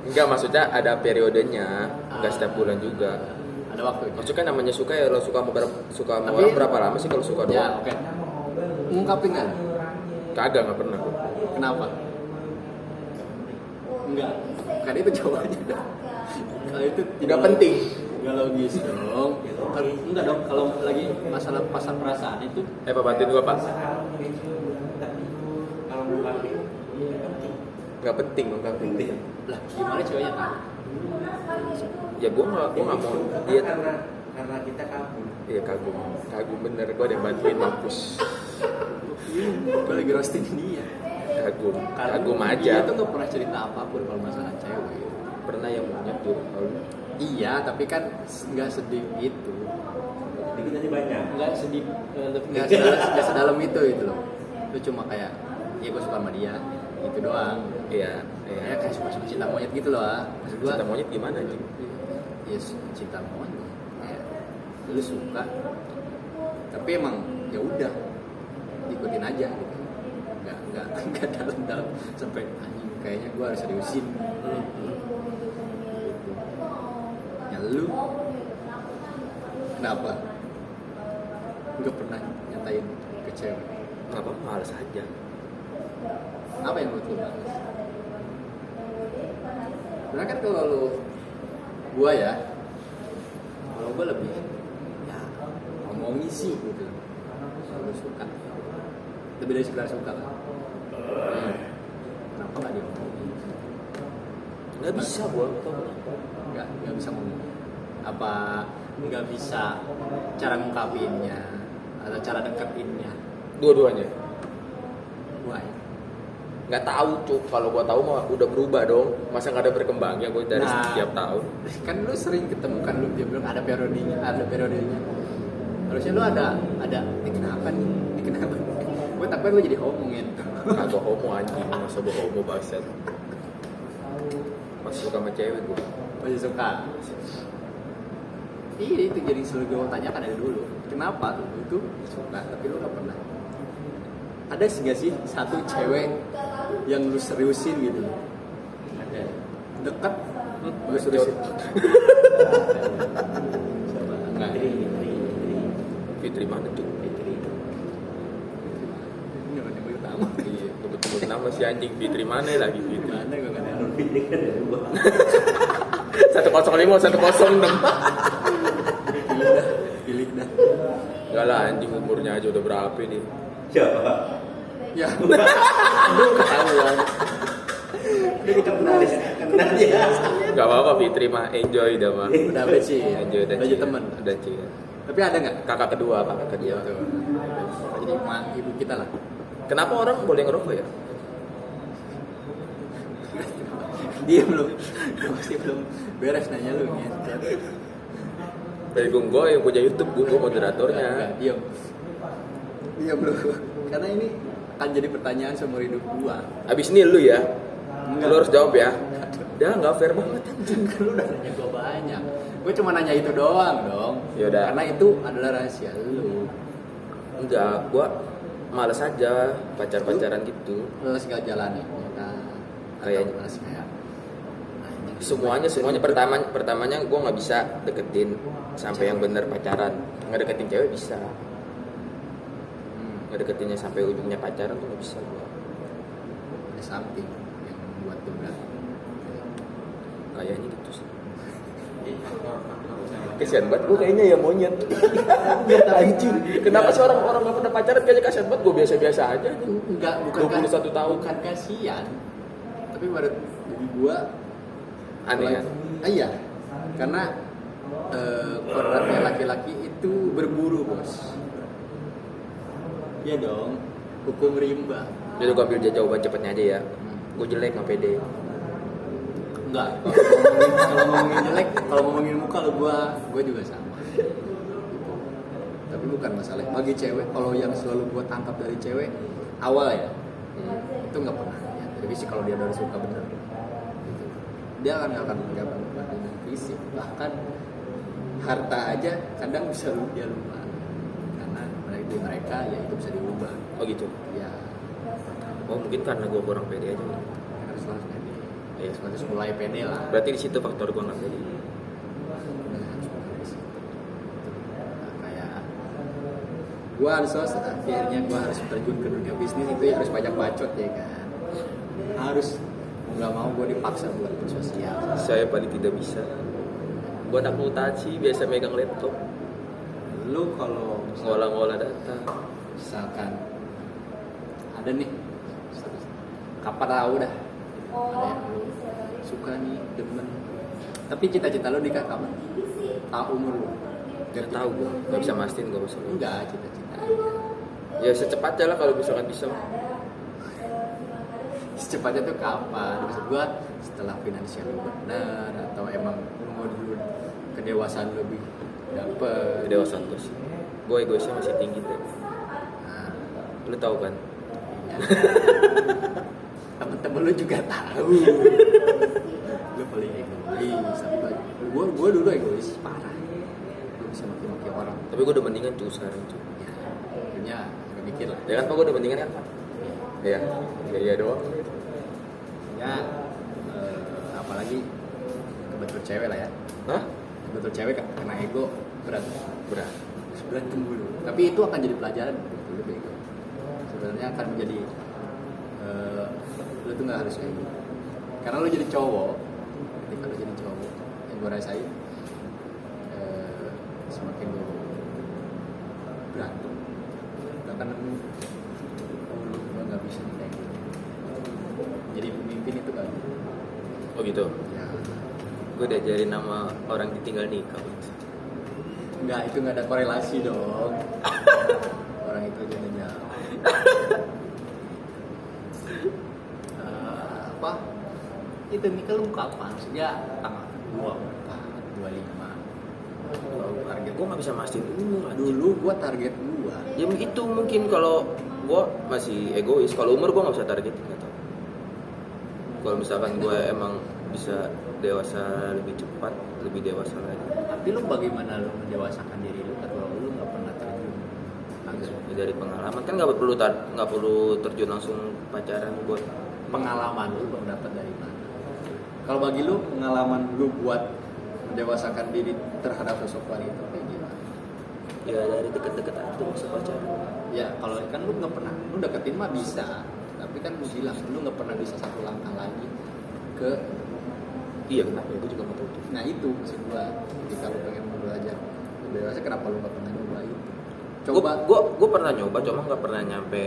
Enggak, maksudnya ada periodenya. Enggak setiap bulan juga. Ada waktu. Maksudnya namanya suka ya, lo suka sama Tapi- orang berapa lama sih kalau suka Ya doang? oke. Ngungkapin kan? Kagak, nggak pernah. Kenapa? Enggak. Kan itu jawabannya. Kalau itu Nggak penting. Enggak logis dong. Kan enggak dong kalau lagi masalah pasar perasaan itu Pak, bantuin gua, Pak. Kalau bukan Nggak penting, nggak penting. lah gimana ceweknya tahu? Ya gua nggak mau dia. karena kita kabur. Iya, kagum bener. Gua ada yang bantuin, mampus. Gue lagi roasting dia. Kagum Dia aja. tuh nggak pernah cerita apapun kalau masalah cewek. Pernah yang monyet tuh. Iya, tapi kan nggak sedih itu. Dikit aja banyak. Nggak sedih, nggak sedalam itu loh. Itu cuma kayak, ya gue suka sama dia, itu doang. Iya, Ya kayak suka cinta monyet gitu loh. Maksud gue, Cinta monyet gimana anjing? ya cinta monyet. Ya, lu suka, tapi emang ya udah ikutin aja gitu. Nggak dalam sampai anjing kayaknya gue harus seriusin. Ya lu kenapa nggak pernah nyatain ke cewek? Nggak apa-apa, males aja. Apa yang menurut lu bagus? Karena kan kalau lu gua ya, kalau gua lebih ya ngomongin sih gitu. Kalau lu suka lebih dari sekedar suka lah. Kenapa nggak diomongin? Nggak bisa gua. Nggak bisa ngomong. Apa nggak bisa cara ngungkapinnya atau cara deketinnya? Dua-duanya. Why? Nggak tahu, Cuk. Kalau gua tahu mah udah berubah dong. Masa nggak ada berkembangnya gua dari Nah. setiap tahun. Kan lu sering ketemu kan lu dia bilang ada periodenya. Harusnya lu ada ini kenapa nih? Gue takut lu jadi omongin. Kagak homo anjing, masa gua homo bangsat. Masih suka sama cewek gua. Masih suka. Iya itu jadi selalu gue tanyakan dari dulu. Kenapa lu itu suka tapi lu gak pernah ada sih nggak sih satu cewek yang lu seriusin gitu? Ada. Deket, lu seriusin? Enggak. Fitri mana tuh? Jangan nyebut nama. Iya, sebut nama si anjing Fitri mana lagi Fitri. Mana gue nggak tahu. Fitri kan ada dua. 105 106. Pilih dah. Enggak lah anjing umurnya aja udah berapa nih. Siapa? Ya. Aduh ketahuan. Dia kenal dia. Enggak apa-apa Fitri mah enjoy dah mah. Udah sih. Enjoy Udah jadi teman. Udah sih. Tapi ada nggak? Kakak kedua. Iya tuh. Jadi emak ibu kita lah. Kenapa orang boleh ngerokok ya? Dia belum, masih belum beres nanya lu ya. Dari gue yang punya YouTube, gue moderatornya. Iya. Iya belum. Karena ini akan jadi pertanyaan seumur hidup gua. Abis ini lu ya, Enggak. lu harus jawab ya. Dah nggak fair banget. Kan lu udah nanya gua banyak. Gua cuma nanya itu doang dong. Yaudah. Karena itu adalah rahasia lu. Enggak, gue males aja pacaran gitu. Males gak jalanin ya kan. Kayaknya. Atau males kayak Semuanya pertamanya gue nggak bisa deketin sampai yang bener pacaran. Nggak deketin cewek bisa. Nggak deketinnya sampai ujungnya pacaran tuh nggak bisa gue. Ada something yang membuat tuh berat. Kayaknya gitu sih. Kasian banget gue kayaknya ya monyet. Anjing. Kenapa sih orang nggak pernah pacaran kayaknya kasian banget, gue biasa-biasa aja. Enggak, bukan 21 tahun. Bukan kasihan. Tapi menurut gua Aneh kan? Iya. Karena kodratnya laki-laki itu berburu, Bos. Iya dong. Hukum rimba. Jadi gue ambil jawaban cepatnya aja ya. Gue jelek nggak pede. Enggak. Kalau ngomongin jelek, kalau ngomongin muka lo gua juga sama. Tapi bukan masalah. Bagi cewek, kalau yang selalu gua tangkap dari cewek awal ya, itu nggak pernah. Ya, tapi sih kalau dia udah suka bener, gitu. Dia nggak akan dengan fisik. Bahkan harta aja kadang bisa dia lupa. Karena mereka ya itu bisa diubah. Oh gitu. Ya Oh mungkin karena gue kurang pede aja. harus pede. Iya. Harus mulai pede lah. Berarti di situ faktor gue nggak pede. Kayak gua ansos akhirnya gua harus terjun ke dunia bisnis itu ya harus banyak bacot ya kan, harus nggak mau gua dipaksa buat bersosial. Saya paling tidak bisa. Gue anak mutaci, biasa megang laptop, Lu kalau ngolah-ngolah data. misalkan ada nih kapan tahu dah ada yang lu suka nih demen, tapi cita-cita lu nikah kapan, tahu umur lu? Gak tahu gue, nggak bisa mastiin gue masalah. Enggak, cita-cita Ya secepatnya lah kalau misalkan bisa. secepatnya tuh kapan? Maksud gua setelah finansial lu benar atau emang lu mau dulu kedewasaan lu lebih dapet? Kedewasaan gue sih. Gue egoisnya masih tinggi deh. Nah, Lu tahu kan? iya. Temen-temen lu juga tahu. Lu paling egois sampai gua dulu egois parah. Lu bisa maki-maki orang. Tapi gue udah mendingan tuh sekarang tuh. Ya, akhirnya agak mikir lah. Ya kan Pak, gue udah mendingan kan Pak? Iya. Iya doang. Ya, apalagi kebetul cewek lah ya. Hah? Kebetul cewek karena ego berat. Berat. Berantem dulu. Tapi itu akan jadi pelajaran dulu bego. Sebenarnya akan menjadi lu tuh nggak harus kayak gitu. Karena lu jadi cowok, ketika lu jadi cowok, yang gue rasain semakin lu berantem, lu akan nemu gue nggak bisa nih kayak gitu. Jadi pemimpin itu kan. Oh gitu. Ya, Gue diajarin nama orang ditinggal nikah. enggak, itu nggak ada korelasi dong. Orang itu aja nanya. Apa? Itu nikah lu kapan? Maksudnya tanggal 24, 25. Target Gue nggak bisa mastiin umur. dulu gua target gua. Ya itu mungkin kalau gue masih egois. Kalau umur gue nggak bisa targetin gitu. Kalau misalkan gue emang bisa dewasa lebih cepat, lebih dewasa lagi. Tapi lu bagaimana lu mendewasakan diri lu kalau lu nggak pernah terjun dari pengalaman kan nggak perlu terjun langsung pacaran buat Pengalaman lu belum dapat dari mana? Kalau bagi lu pengalaman lu buat mendewasakan diri terhadap sosok wanita kayak gimana? ya dari deket-deket aja masuk pacaran. Ya kalau kan lu nggak pernah, lu deketin mah bisa, tapi kan lu bilang lu nggak pernah bisa satu langkah lagi ke. Iya kenapa? Gue juga nggak tahu tuh. Nah itu maksud gua, ketika lu pengen belajar dewasa, kenapa lu nggak pernah nyoba itu? Coba. Gue pernah nyoba, cuma nggak pernah nyampe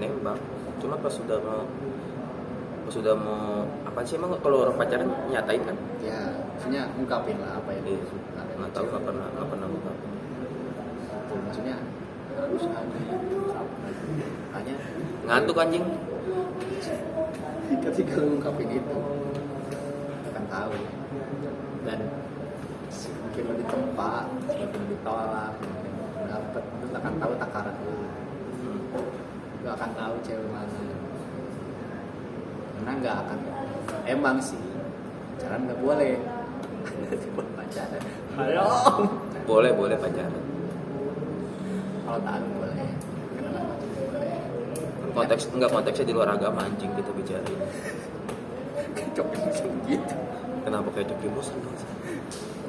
nembak. Cuma pas sudah mau apa sih emang kalau orang pacaran nyatain kan? Ya, maksudnya ungkapin lah apa yang Iya. lu suka. Nggak tahu nggak pernah ngungkapin. Tuh, maksudnya harus ada yang hanya Ngantuk anjing. ketika lu ungkapin itu akan tahu, dan semakin lu ditempa, semakin lu ditolak, semakin lu dapet, lu akan tahu takaran lu. Lu akan tahu cewek mana. Karena nggak akan, emang sih pacaran nggak boleh. Buat pacaran, ayo. Boleh pacaran. Kalau tahu boleh, kenapa boleh? Konteksnya di luar agama anjing kita bicarain. Coba gitu. Kenapa kayak Coki Bos?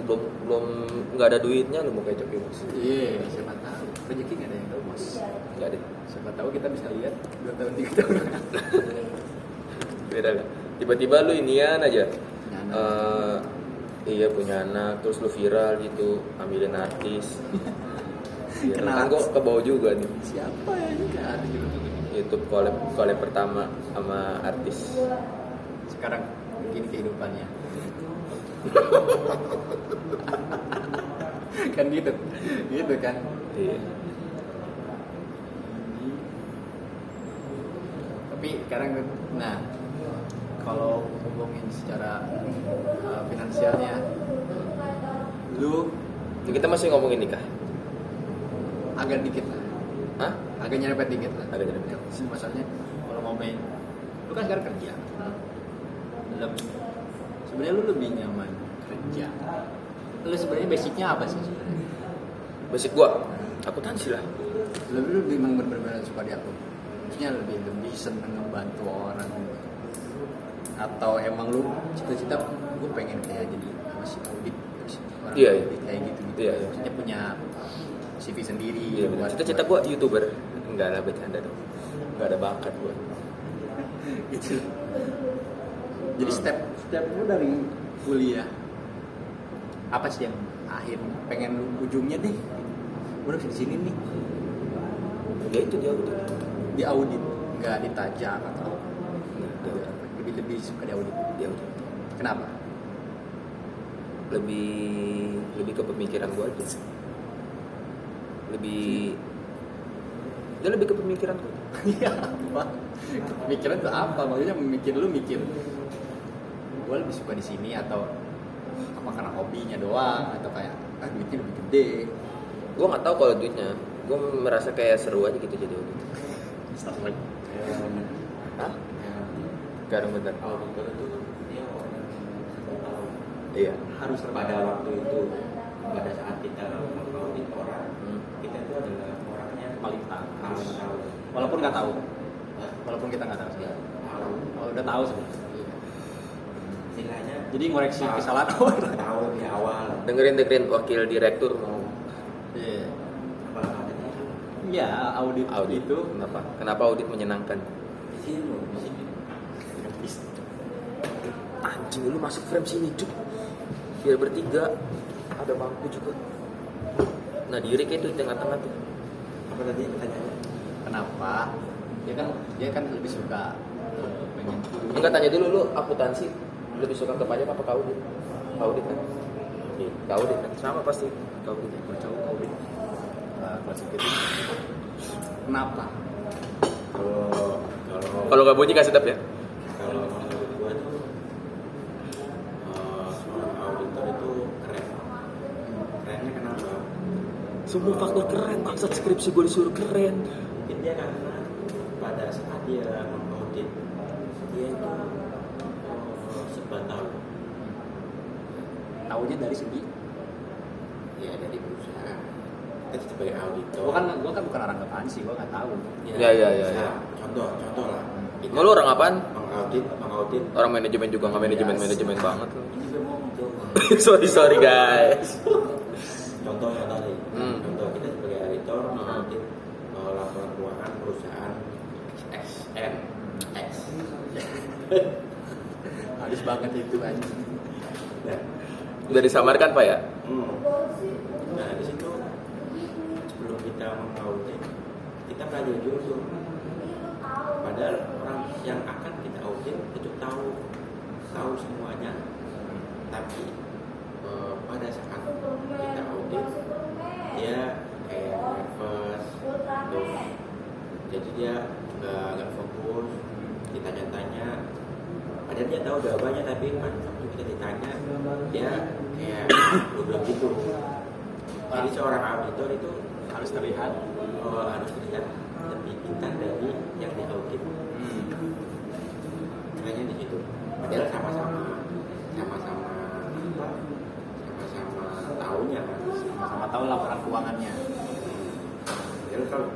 Belum nggak ada duitnya lu mau kayak Coki Bos? Iya, siapa tahu rezeki nggak ada yang tahu bos. Nggak ada. Siapa tahu kita bisa lihat 2 tahun 3 tahun. Beda kan? Tiba-tiba lu inian aja. Punya anak. Iya punya anak, terus lu viral gitu, ambilin artis. Iya, Kenal kan gue ke bawah juga nih. Siapa ya ini kan ada juga. YouTube collab pertama sama artis. Sekarang begini kehidupannya. Kan gitu kan. Iya. Tapi sekarang, nah kalau ngomongin secara finansialnya, lu Kita masih ngomongin nikah. agak dikit lah, Hah? agak nyerempet dikit lah. Agak nyerempet. Masalahnya kalau ngomongin, lu kan sekarang kerja, sebenarnya lu lebih nyaman kerja. Lu sebenarnya basicnya apa sih sebenarnya? Basic gua akuntansi lah. Lu lebih benar-benar suka di aku. Maksudnya lebih seneng ngebantu orang. Atau emang lu cita-cita gue pengen kayak jadi apa sih audit, orang Iya, iya. audit kayak gitu. Iya, iya. Maksudnya punya CV sendiri. Iya benar. Cita-cita gua YouTuber. Enggak ada bercanda dong. Enggak ada bakat gua. Gitu. Jadi step lu dari kuliah apa sih yang akhir pengen lu ujungnya deh? Gue udah di sini nih, Ya itu dia udah. di audit, nggak ditajak atau lebih suka di audit. Dia udah. Kenapa? Lebih ke pemikiran gua aja. Lebih ke pemikiran gua. Iya apa? Pemikiran tuh apa? Maksudnya mikir gue lebih suka di sini, atau apa karena hobinya doang, atau kayak duitnya lebih gede. Gua nggak tahu kalau duitnya. Gua merasa kayak seru aja gitu jadi audit. Hah? Sekarang bentar. Auditor itu dia orang Iya. harus pada waktu itu, pada saat kita mengaudit orang, kita itu adalah orangnya Paling tahu. paling tahu. Walaupun nggak tahu, Nah, walaupun kita nggak tahu sih. ya, tahu. Kalau udah tahu sebenarnya. Istilahnya Jadi ngoreksi tahu- kesalahan orang. tahu di awal. Dengerin wakil direktur mau Iya. Apa katanya? Iya, audit itu. Kenapa audit menyenangkan? Di sini loh, di sini. Anjing lu masuk frame sini cuk. Biar bertiga. Ada bangku juga. Nah diri kayak itu di tengah-tengah tuh. Apa tadi pertanyaannya? Kenapa? Dia kan lebih suka pengen. Enggak, tanya dulu lu akuntansi lebih suka ke pajak apa ke audit? Ke audit kan? Iya, ke audit kan sama pasti. Ke audit ya, cowok audit. Klasik itu. Kenapa? Kalau nggak bunyi kasih tap ya. Kalau menurut gua tuh seorang auditor itu keren. Kerennya kenapa? Semua faktor keren, maksud skripsi gue disuruh keren. Mungkin dia karena pada saat dia mengaudit, dia itu serba tahu. Taunya dari segi Ya dari perusahaan. kita sebagai auditor. Gua kan bukan orang akuntansi, gua nggak tahu. Ya. Bisa. Contoh lah. Mau lu orang apaan? Mengaudit. Orang manajemen juga nggak manajemen banget lu. Ini juga mau tuh. sorry guys. Contoh nih. Hmm. Contoh kita sebagai auditor mengaudit laporan keuangan perusahaan XNX. Habis banget itu aja. Nah, Udah disamarkan Pak ya? Nah di situ sebelum kita mengaudit kita pelajari dulu tuh. Padahal orang yang akan kita audit itu tahu semuanya. Tapi pada saat kita audit dia kayak nervous tuh. Jadi dia juga agak fokus, ditanya-tanya. Padahal dia tahu jawabannya tapi waktu kita ditanya dia kayak belum gitu. Jadi seorang auditor itu Harus terlihat. harus terlihat lebih pintar dari yang diaudit. Caranya di situ. Padahal sama-sama tahunya kan. Sama tahu laporan keuangannya. Jadi kalau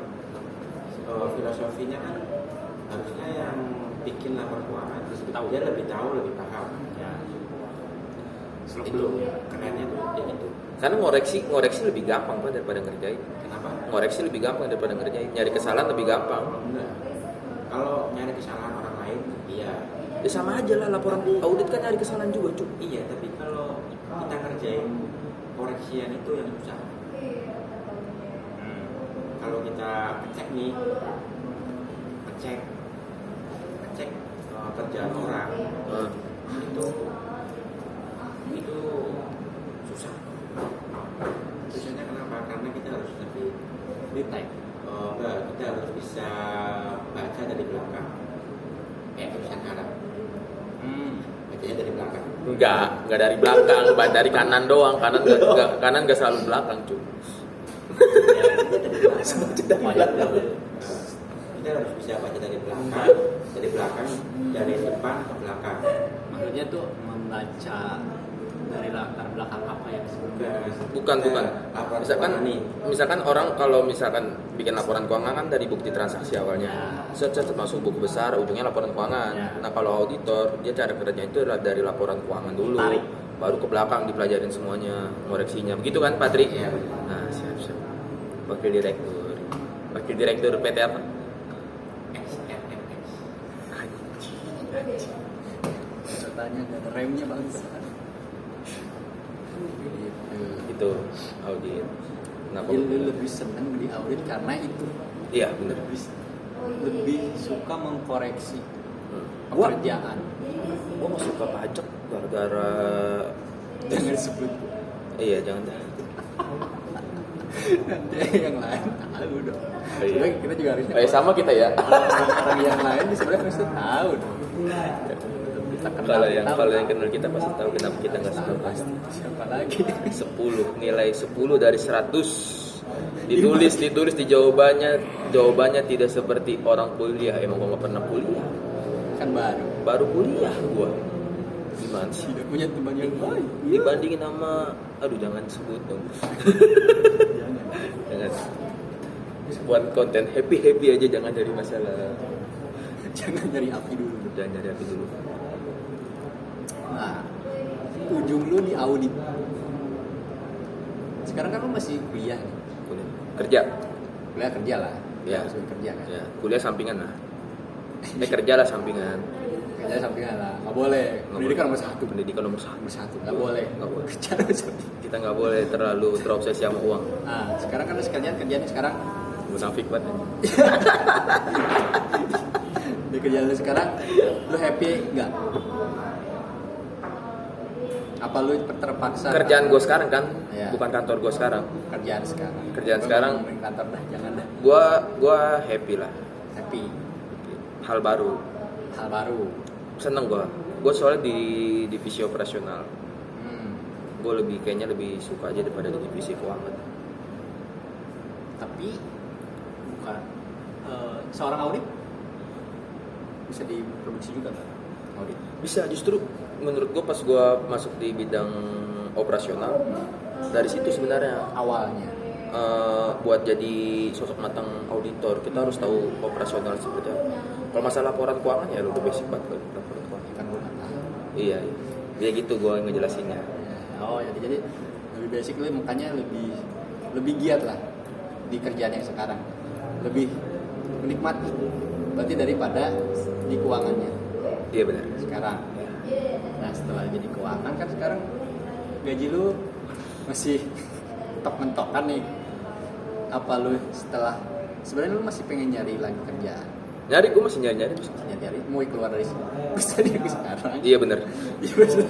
filosofinya kan harusnya yang bikin laporan keuangan dia lebih tahu, lebih paham. Ya. Itu kerennya tuh kayak gitu. Karena ngoreksi lebih gampang Pak daripada ngerjain. Kenapa? Ngoreksi lebih gampang daripada ngerjain. Nyari kesalahan lebih gampang. Enggak. Kalau nyari kesalahan orang lain, iya. Ya sama aja lah, laporan audit kan nyari kesalahan juga Cuk. Iya, tapi kalau kita ngerjain koreksian itu yang susah. Kalau kita ngecek nih, ngecek kerjaan orang itu susah. Susahnya kenapa? Karena kita harus lebih Detail. enggak, kita harus bisa baca dari belakang. Kayak tulisan Arab. Bacanya dari belakang. Enggak dari belakang, dari kanan doang. Kanan enggak selalu belakang Cuk. Kita harus bisa baca dari belakang, dari depan ke belakang. Maksudnya tuh membaca dari latar belakang apa yang disebutkan. Bukan. Laporan Misalkan keuangan nih. misalkan orang kalau misalkan bikin laporan keuangan kan dari bukti transaksi awalnya. Set masuk buku besar, ujungnya laporan keuangan. Ya. Nah, kalau auditor dia cara kerjanya itu adalah dari laporan keuangan dulu. Tarik. Baru ke belakang dipelajarin semuanya, ngoreksinya. Begitu kan, Patri? Iya. Nah, siap. Wakil direktur PT apa? XNX. Ceritanya gak ada remnya bangsa. Itu audit. Kenapa? Lu lebih seneng di audit karena itu Iya, benar. lebih suka mengkoreksi Gua pekerjaan. nggak suka pajak gara-gara Jangan sebut iya jangan dah. nanti yang lain tahu dong. Iya. Sebenarnya kita juga harusnya Sama kita ya. orang yang lain sebenarnya harus tahu dong. Kita kenal, Kalau yang kenal kita pasti tahu kenapa kita nggak suka pasti. siapa lagi? 10 nilai 10 dari 100 ditulis di jawabannya tidak seperti orang kuliah. Emang gua nggak pernah kuliah, Kan baru kuliah gua. Gimana sih? tidak punya teman yang baik. Dibandingin sama jangan sebut dong. Jangan. Buat konten happy aja, jangan dari masalah. Jangan nyari api dulu. Jangan nyari api dulu. Nah, ujung lu di audit. Sekarang kan lu masih kuliah nih. Kerja. Kuliah kerja lah. Ya. Harus kerja kan. Ya, kuliah sampingan lah. Kerja lah sampingan. Kerja sampingan lah. Nggak boleh. Pendidikan nomor satu. Pendidikan nomor satu. Nggak boleh. Nggak boleh. Kerja nomor satu. Kita nggak boleh terlalu terobsesi sama uang. Nah, sekarang kan lu kerjaan sekarang. Munafik banget. Di kerjaan lu sekarang, lu happy nggak? Apa lu terpaksa? Kerjaan gue sekarang kan, Ya. bukan kantor gue sekarang. Kerjaan sekarang. Kerjaan Gua sekarang. ngomongin kantor dah, jangan dah. Gue happy lah. Happy. Hal baru. Hal baru. Seneng gue. Gue soalnya di divisi operasional. Hmm. Gue kayaknya lebih suka aja daripada di divisi keuangan. Tapi bukan seorang audit bisa diproduksi juga kan? Audit. Bisa, justru menurut gue pas gue masuk di bidang operasional, dari situ sebenarnya Awalnya. buat jadi sosok matang auditor kita harus tahu operasional seperti apa. Kalau masalah laporan keuangan ya lu udah basic banget kan laporan keuangan. Kan gue nggak tahu. Iya, ya gitu gue ngejelasinnya. Oh jadi lebih basic lu, makanya lebih giat lah di kerjaan yang sekarang, lebih menikmati berarti daripada di keuangannya Iya benar. sekarang. Nah setelah jadi keuangan kan sekarang gaji lu masih mentok kan nih. Apa lu setelah sebenarnya lu masih pengen nyari lagi kerjaan? Nyari, gue masih nyari terus. Nyari mau keluar dari sini. Terus tadi sekarang. Iya benar. Iya benar.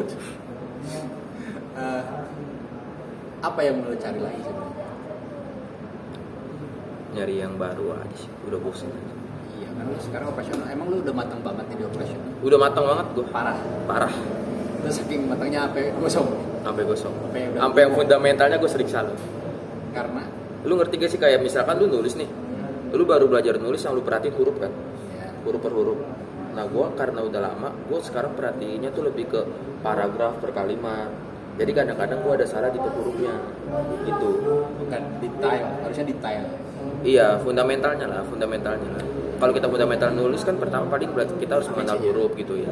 Apa yang mau lu cari lagi sebenarnya? Nyari yang baru aja sih, udah bosan aja. Iya kan lu sekarang operasional. Emang lu udah matang banget nih di operasional? Udah matang banget gue. Parah. Terus saking matangnya sampai gosong. Sampai gosong. Sampai udah- Sampai yang fundamentalnya gue sering salah. Karena Lu ngerti gak sih kayak misalkan lu nulis nih, lu baru belajar nulis yang lu perhatiin huruf kan, ya, huruf per huruf. Nah gue karena udah lama, gue sekarang perhatiinnya tuh lebih ke paragraf per kalimat. Jadi kadang-kadang gue ada salah di per hurufnya, gitu. bukan detail, harusnya detail. Iya, fundamentalnya lah. Kalau kita fundamental nulis kan pertama paling berarti kita harus mengenal huruf gitu ya.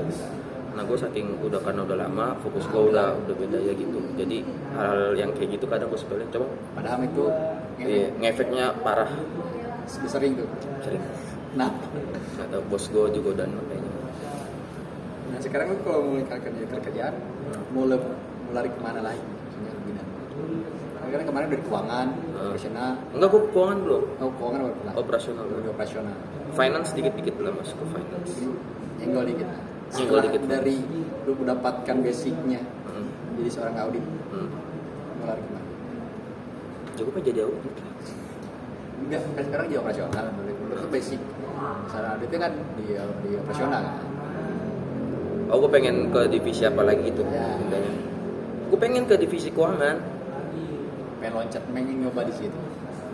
Nah gue saking karena udah lama, fokus gue udah beda ya gitu. Jadi hal-hal yang kayak gitu kadang gue sepele. Coba, Padahal itu iya, ngefeknya parah, sering tuh. sering. Nah, Ada bos gue juga dan makanya. nah sekarang lu kalau mau kerjaan, mau lari kemana lagi? Maksudnya lebih dalam. Karena kemarin dari keuangan, operasional. Enggak, gue keuangan belum. Oh, keuangan baru pernah. Operasional Udah belum. operasional. Finance dikit-dikit belum masuk ke finance. Nyenggol dikit. Nyenggol Setelah dikit. dari lu mendapatkan basicnya Hmm. jadi seorang audit, Hmm. mau lari kemana? Ya gue pengen jadi audit. Enggak, kan sekarang di operasional, dulu itu basic. Misalnya audit itu kan di operasional kan. Oh, gue pengen ke divisi apa lagi gitu. Ya. Intinya. Gue pengen ke divisi keuangan. Pengen loncat, pengen nyoba di situ.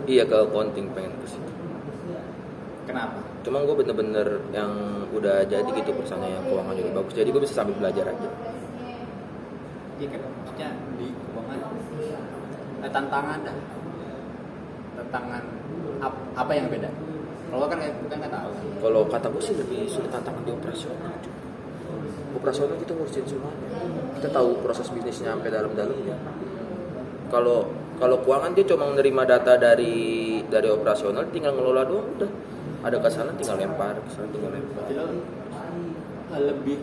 Iya, ke accounting pengen ke situ. Kenapa? Cuma gue bener-bener yang udah jadi gitu perusahaannya yang keuangan juga bagus. Jadi gue bisa sambil belajar aja. Iya kan, maksudnya di keuangan ada tantangan dah. Tantangan apa yang beda? Kalau kan bukan nggak tahu. Kalau kata gue sih lebih sulit tantangan di operasional. Operasional kita ngurusin semuanya. Kita tahu proses bisnisnya sampai dalam-dalamnya. Kalau keuangan dia cuma menerima data dari operasional, tinggal ngelola doang udah. Ada kesalahan tinggal lempar, kesalahan tinggal lempar. Berarti lo lebih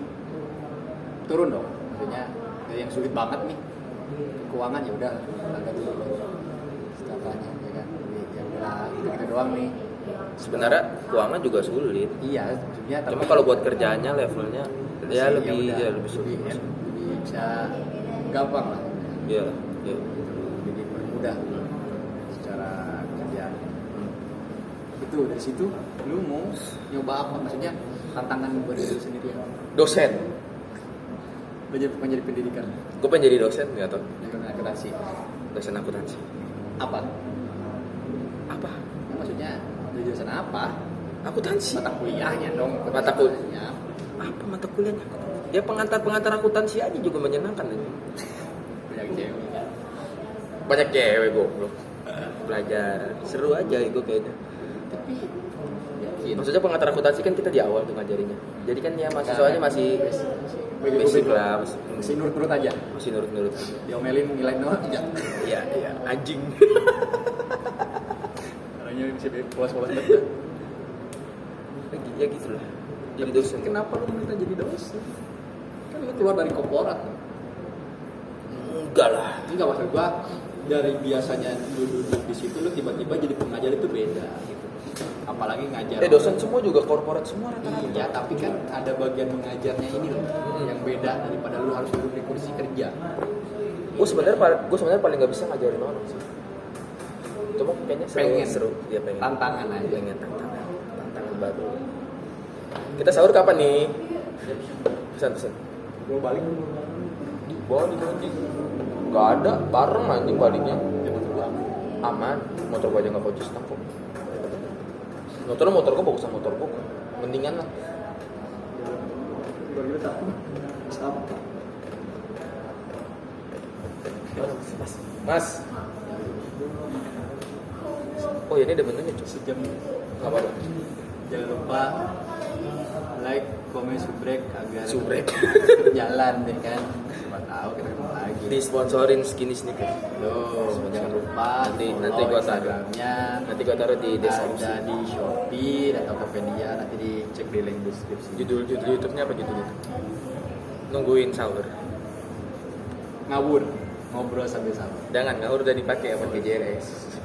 turun dong. Maksudnya dari yang sulit banget nih keuangan ya udah agak dulu setelahnya ya kan. Ya udah gitu doang nih. Sebenarnya keuangan juga sulit. Iya, maksudnya Cuma kalau buat kerjaannya levelnya ya lebih sulit. Lebih bisa gampang lah. Iya, iya. Jadi mudah secara kerjaan. Itu dari situ lu mau nyoba apa? Maksudnya tantangan buat diri lu sendiri ya. Dosen. Menjadi pendidikan. Gue pengen jadi dosen, nggak tau. Dengan akuntansi. Dosen akuntansi. Apa? Apa? Ya, maksudnya dari jurusan apa? Akuntansi. Mata kuliahnya dong. Mata kuliah. kuliahnya. Apa mata kuliahnya? Ya pengantar akuntansi aja juga menyenangkan. Banyak cewek kan. Banyak cewek goblok. Belajar seru aja itu kayaknya. Tapi yakin. Maksudnya pengantar akuntansi kan kita di awal tuh ngajarinnya. Jadi kan ya mahasiswanya masih basic lah, masih nurut-nurut aja. masih nurut-nurut aja. Diomelin nilai nol aja. Iya, anjing. Caranya bisa polos-polos banget. Ya gitu lah. Jadi dosen. Kenapa lu minta jadi dosen? Kan lu keluar dari korporat. Enggak lah. Enggak, maksud gua dari biasanya lu duduk di situ lu tiba-tiba jadi pengajar itu beda gitu. Apalagi ngajar. Dosen semua juga korporat semua rata-rata. Iya, tapi kan ada bagian mengajarnya ini loh yang beda daripada lu harus duduk di kursi kerja. Gue sebenarnya paling nggak bisa ngajarin orang sih. Cuma kayaknya Pengen. seru. Dia pengen. Tantangan aja. Pengen tantangan baru. Kita sahur kapan nih? Pesan. Gua balik Balik anjing. Gak ada, bareng anjing baliknya. Aman, motor gua aja gak konsisten kok. Motor gua bagusan motor gua. Mendingan lah. Mas. Oh ya ini ada menunya cok. sejam. Gak apa-apa. Jangan lupa like, komen, subrek agar Subrek. jalan deh kan. Siapa tahu kita ketemu lagi. Disponsorin Skinny Sneaker. Tuh, jangan lupa Nanti follow gua taruh. Instagramnya. Nanti gua taruh di deskripsi. Ada di Shopee atau Tokopedia, nanti dicek di link deskripsi. Judul YouTube-nya apa judul YouTube? Nungguin sahur. Ngawur, ngobrol sambil sahur. Jangan ngawur udah dipakai apa GJRS.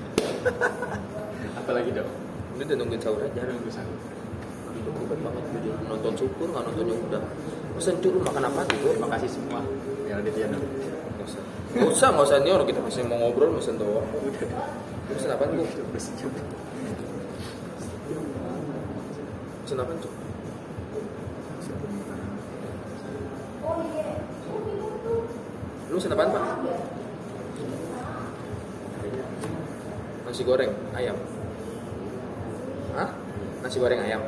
Apalagi dong? Lu udah nungguin sahur aja. Nunggu sahur. Itu ribet banget gitu. Nonton syukur nggak nonton ya udah. Pesan cuk lu makan apa gitu? Terima kasih semua yang ada di channel. Nggak usah nih orang kita masih mau ngobrol pesan doang. Pesan apa tuh? Pesan apa tuh? Lu pesan apaan pak? Nasi goreng ayam. Hah? Nasi goreng ayam.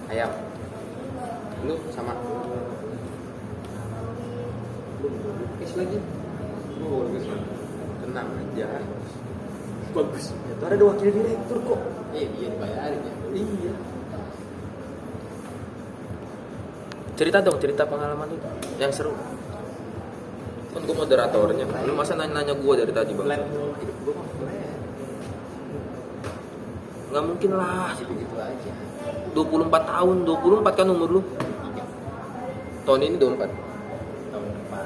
Ayam. Lu sama. Is lagi. Tenang aja. Bagus. Itu ada wakil direktur kok. Iya dibayarin ya. Iya. Cerita dong, cerita pengalaman lu yang seru. Kan gue moderatornya. Lu masa nanya-nanya gue dari tadi bang? Hidup gue mah flat. Nggak mungkin lah. Gitu aja. 24 tahun, 24 kan umur lu? Tahun ini 24. Tahun depan.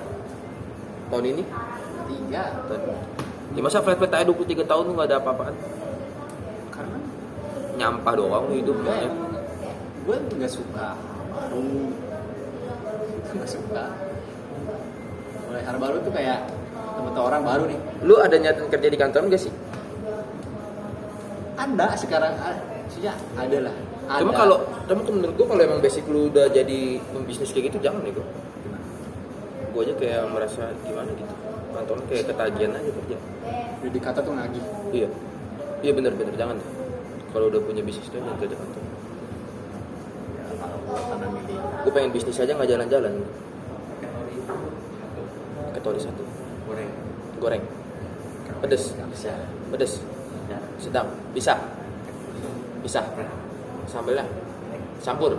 Tahun ini? 3. Tahun. Ya masa flat-flat aja 23 tahun lu nggak ada apa-apaan? Karena Nyampah doang lu hidupnya. gue nggak suka baru. Nggak suka. Mulai hal baru tuh kayak temen orang baru nih. Lu ada niatan kerja di kantor nggak sih? Ada sekarang, ya ada lah. Ada. Cuma menurut gua kalau emang basic lu udah jadi pembisnis kayak gitu jangan nih gua. Gua aja kayak merasa gimana gitu. Kantor kayak ketagihan aja kerja. Jadi kata tuh nagih. Iya. Iya bener-bener jangan. Kalau udah punya bisnis tuh jangan kerja kantor. Ya kalau gue karena milih Gua pengen bisnis aja nggak jalan-jalan. Ketori satu. Goreng. Pedes. nggak bisa. Pedes. Sedang. Bisa. Sambelnya. Campur.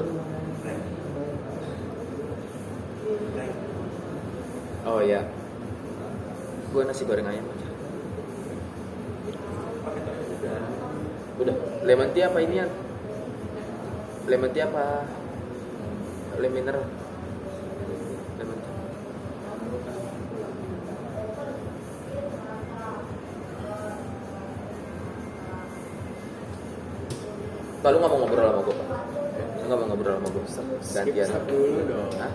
Oh iya. Gua nasi goreng ayam aja. Udah. Lemon tea apa inian? Lemon tea apa? Lemon mineral. Lemon tea. Pak, lu nggak mau ngobrol sama gue, Pak? Lu nggak mau ngobrol sama gue? Gantian. Skip dulu dong. Hah?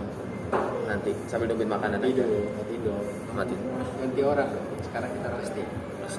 Nanti, sambil nungguin makanan aja. Tidur. Mati. Ganti orang dong. Sekarang kita roasting.